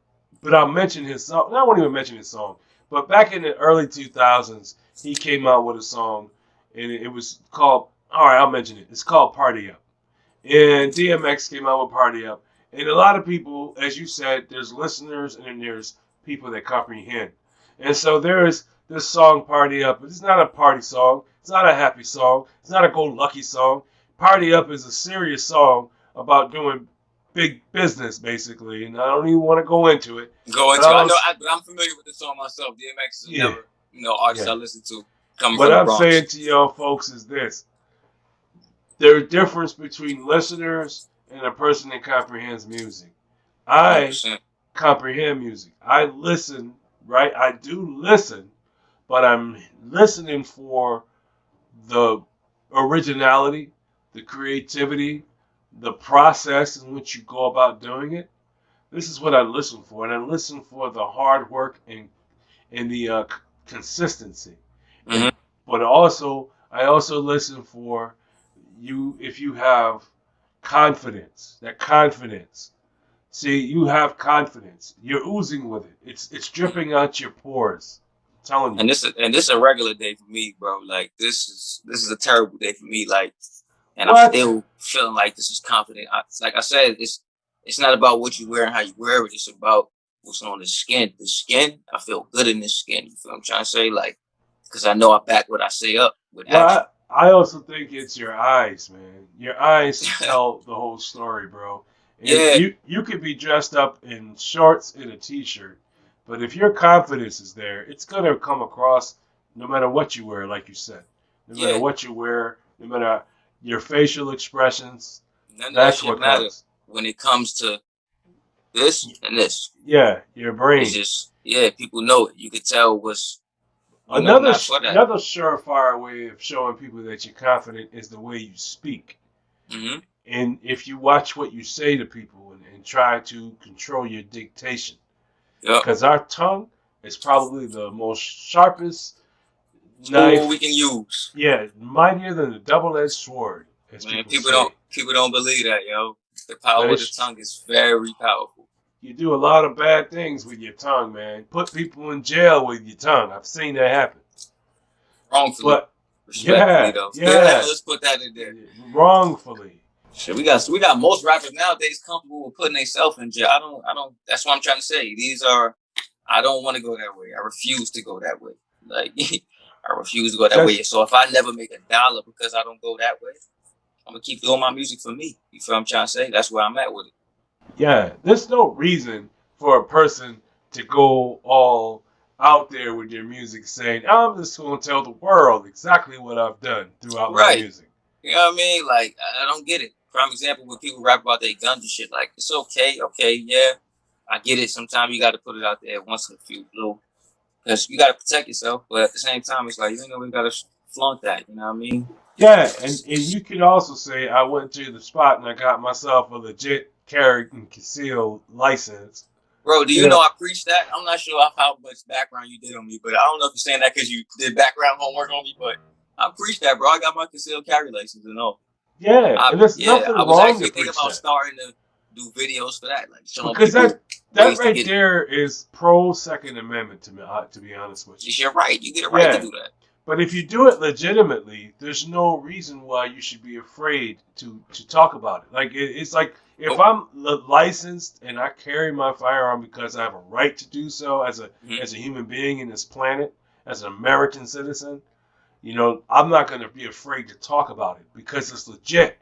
but I'll mention his song. I won't even mention his song. But back in the early 2000s, he came out with a song, and it was called. All right, I'll mention it. It's called "Party Up," and DMX came out with "Party Up." And a lot of people, as you said, there's listeners and then there's people that comprehend. And so there is this song "Party Up." It's not a party song. It's not a happy song. It's not a go-lucky song. "Party Up" is a serious song about doing big business, basically, and I don't even want to go into it. I know, but I'm familiar with the song myself. DMX is never, artist I listen to coming what from the I'm Bronx. saying to y'all folks is this: there's a difference between listeners and a person that comprehends music. I 100%. comprehend music. I listen, right? I do listen, but I'm listening for the originality, the creativity, the process in which you go about doing it. This is what I listen for, and I listen for the hard work and the consistency. Mm-hmm. But I also listen for you if you have confidence. That confidence. See, you have confidence. You're oozing with it. It's dripping out your pores. I'm telling you. And this is a regular day for me, bro. Like this is a terrible day for me. Like, and What? I'm still feeling like this is confident. Like I said, it's not about what you wear and how you wear it. It's about what's on the skin. The skin, I feel good in the skin. You feel what I'm trying to say? Like, because I know I back what I say up with action. I also think it's your eyes, man. Your eyes tell the whole story, bro. And Yeah. You could be dressed up in shorts and a t-shirt, but if your confidence is there, it's gonna come across no matter what you wear, like you said. No matter what you wear, no matter your facial expressions, None of that's that what shit matter comes. when it comes to this and this. Yeah, your brain. It's just people know it. You could tell what's Another not for that. another surefire way of showing people that you're confident is the way you speak. Mm-hmm. And if you watch what you say to people and try to control your dictation. Because our tongue is probably the most sharpest knife we can use. Yeah, mightier than a double-edged sword, as Man, people say. people don't believe that, yo. The power of the tongue is very powerful. You do a lot of bad things with your tongue, man. Put people in jail with your tongue. I've seen that happen. Wrongfully. But respectfully, though. Let's put that in there. Wrongfully. Shit, we got most rappers nowadays comfortable with putting themselves in jail. I don't. That's what I'm trying to say. I don't want to go that way. I refuse to go that way. Like I refuse to go that way. So if I never make $1 because I don't go that way, I'm gonna keep doing my music for me. You feel what I'm trying to say? That's where I'm at with it. Yeah, there's no reason for a person to go all out there with their music saying, I'm just going to tell the world exactly what I've done throughout my music. You know what I mean? Like, I don't get it. Prime example, when people rap about their guns and shit, like, it's okay, yeah. I get it. Sometimes you got to put it out there once in a few blue. Because you got to protect yourself. But at the same time, it's like, we got to flaunt that. You know what I mean? Yeah, and you could also say, I went to the spot and I got myself a legit carry and conceal license. Bro, do you know I preach that? I'm not sure how much background you did on me, but I don't know if you're saying that because you did background homework on me, but I preach that, bro. I got my concealed carry license and all. Yeah, and there's nothing I was wrong actually to thinking about starting to do videos for that, like showing because people that right there is pro Second Amendment to be honest with you. You're right. You get a right to do that. But if you do it legitimately, there's no reason why you should be afraid to talk about it. Like if I'm licensed and I carry my firearm because I have a right to do so as a human being in this planet, as an American citizen, I'm not going to be afraid to talk about it because it's legit.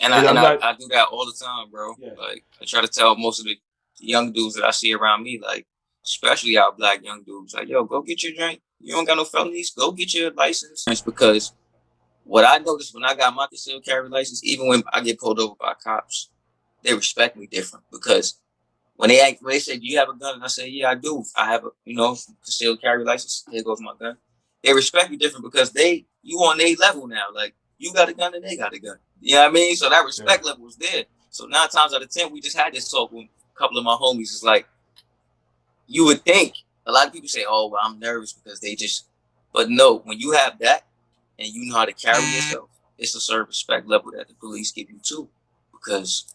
And I do that all the time, bro. Yeah. Like, I try to tell most of the young dudes that I see around me, like, especially our black young dudes, like, yo, go get your drink. You don't got no felonies, go get your license. It's because what I noticed when I got my concealed carry license, even when I get pulled over by cops, they respect me different because when they say, do you have a gun? And I say, yeah, I do. I have a, concealed carry license. Here goes my gun. They respect me different because you on their level now. Like, you got a gun and they got a gun. You know what I mean? So that respect level was there. So 9 times out of 10, we just had this talk with a couple of my homies. It's like, you would think, a lot of people say, oh, well, I'm nervous because but no, when you have that and you know how to carry yourself, it's a certain respect level that the police give you too. Because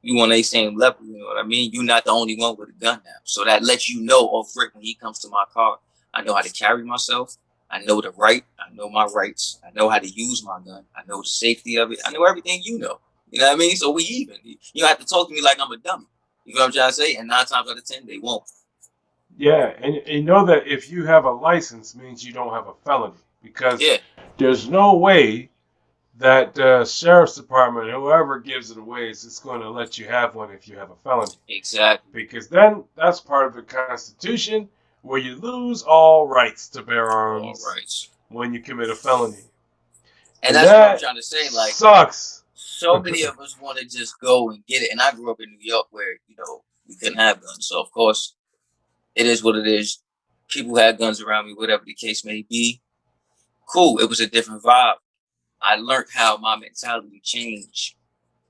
you on a same level, you know what I mean? You're not the only one with a gun now. So that lets you know off rip when he comes to my car, I know how to carry myself. I know I know my rights. I know how to use my gun. I know the safety of it. I know everything you know. You know what I mean? So we even. You don't have to talk to me like I'm a dummy. You know what I'm trying to say? And 9 times out of 10, they won't. Yeah, and you know that if you have a license means you don't have a felony. Because there's no way that the sheriff's department, whoever gives it away, is just going to let you have one if you have a felony. Exactly. Because then that's part of the Constitution where you lose all rights to bear arms when you commit a felony. And that's what I'm trying to say. Like, sucks. So many of us want to just go and get it. And I grew up in New York where, we couldn't have guns. So, of course, it is what it is. People had guns around me, whatever the case may be. Cool. It was a different vibe. I learned how my mentality changed,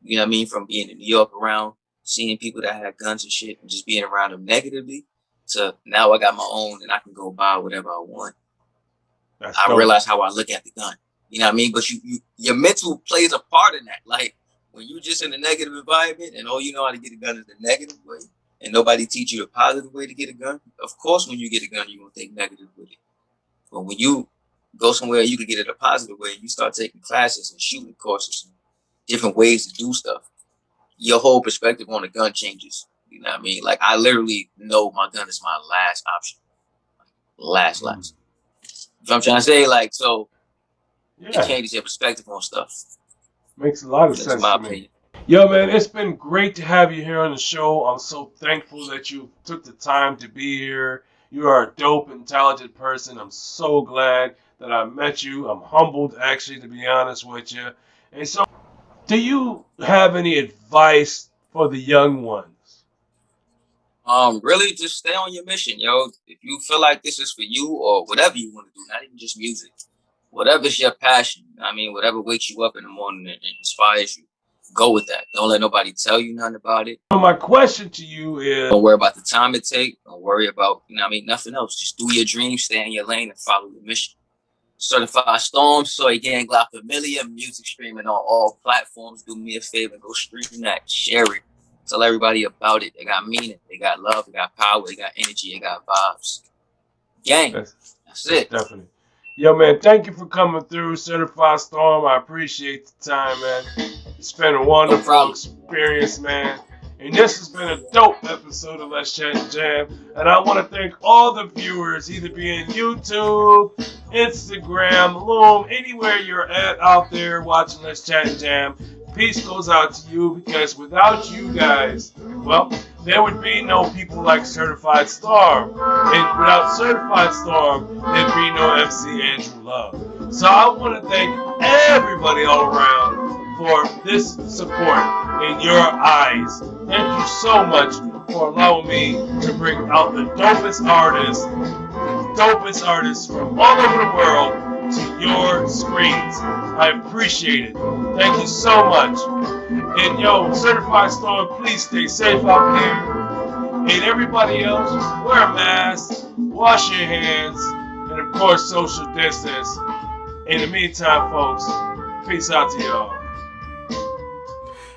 you know what I mean, from being in New York around seeing people that had guns and shit and just being around them negatively to now I got my own and I can go buy whatever I want. I realize how I look at the gun, you know what I mean? But your mental plays a part in that. Like when you're just in a negative environment and all you know how to get a gun is the negative way and nobody teach you the positive way to get a gun, of course, when you get a gun, you're going to think negative with it. But when you go somewhere you can get it a positive way, you start taking classes and shooting courses and different ways to do stuff, your whole perspective on a gun changes. You know what I mean? Like I literally know my gun is my last option. Last. You know what I'm trying to say? Like, so it changes your perspective on stuff. Makes a lot of sense to me. Yo, man, it's been great to have you here on the show. I'm so thankful that you took the time to be here. You are a dope and talented person. I'm so glad that I met you. I'm humbled, actually, to be honest with you. And so, do you have any advice for the young ones? Really just stay on your mission, yo. If you feel like this is for you or whatever you want to do, not even just music, whatever's your passion, I mean, whatever wakes you up in the morning and inspires you, go with that. Don't let nobody tell you nothing about it. So my question to you is, don't worry about the time it takes. Don't worry about, nothing else. Just do your dream, stay in your lane, and follow your mission. Certified Storm, Soy Gang, La Familia, music streaming on all platforms. Do me a favor, go stream that, share it. Tell everybody about it. They got meaning, they got love, they got power, they got energy, they got vibes. Gang, that's it. Definitely. Yo, man, thank you for coming through, Certified Storm. I appreciate the time, man. It's been a wonderful experience, man. And this has been a dope episode of Let's Chat and Jam. And I want to thank all the viewers, either being YouTube, Instagram, Loom, anywhere you're at out there watching Let's Chat and Jam. Peace goes out to you because without you guys, well, there would be no people like Certified Storm. And without Certified Storm, there'd be no MC Andrew Love. So I want to thank everybody all around for this support in your eyes. Thank you so much for allowing me to bring out the dopest artists from all over the world to your screens. I appreciate it. Thank you so much. And yo, Certified Storm, please stay safe out there. And everybody else, wear a mask, wash your hands, and of course, social distance. In the meantime, folks, peace out to y'all.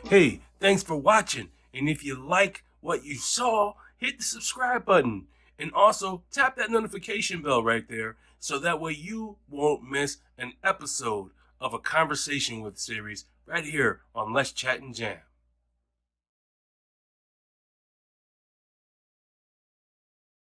Hey, thanks for watching. And if you like what you saw, hit the subscribe button. And also tap that notification bell right there so that way you won't miss an episode of a Conversation With series right here on Let's Chat and Jam.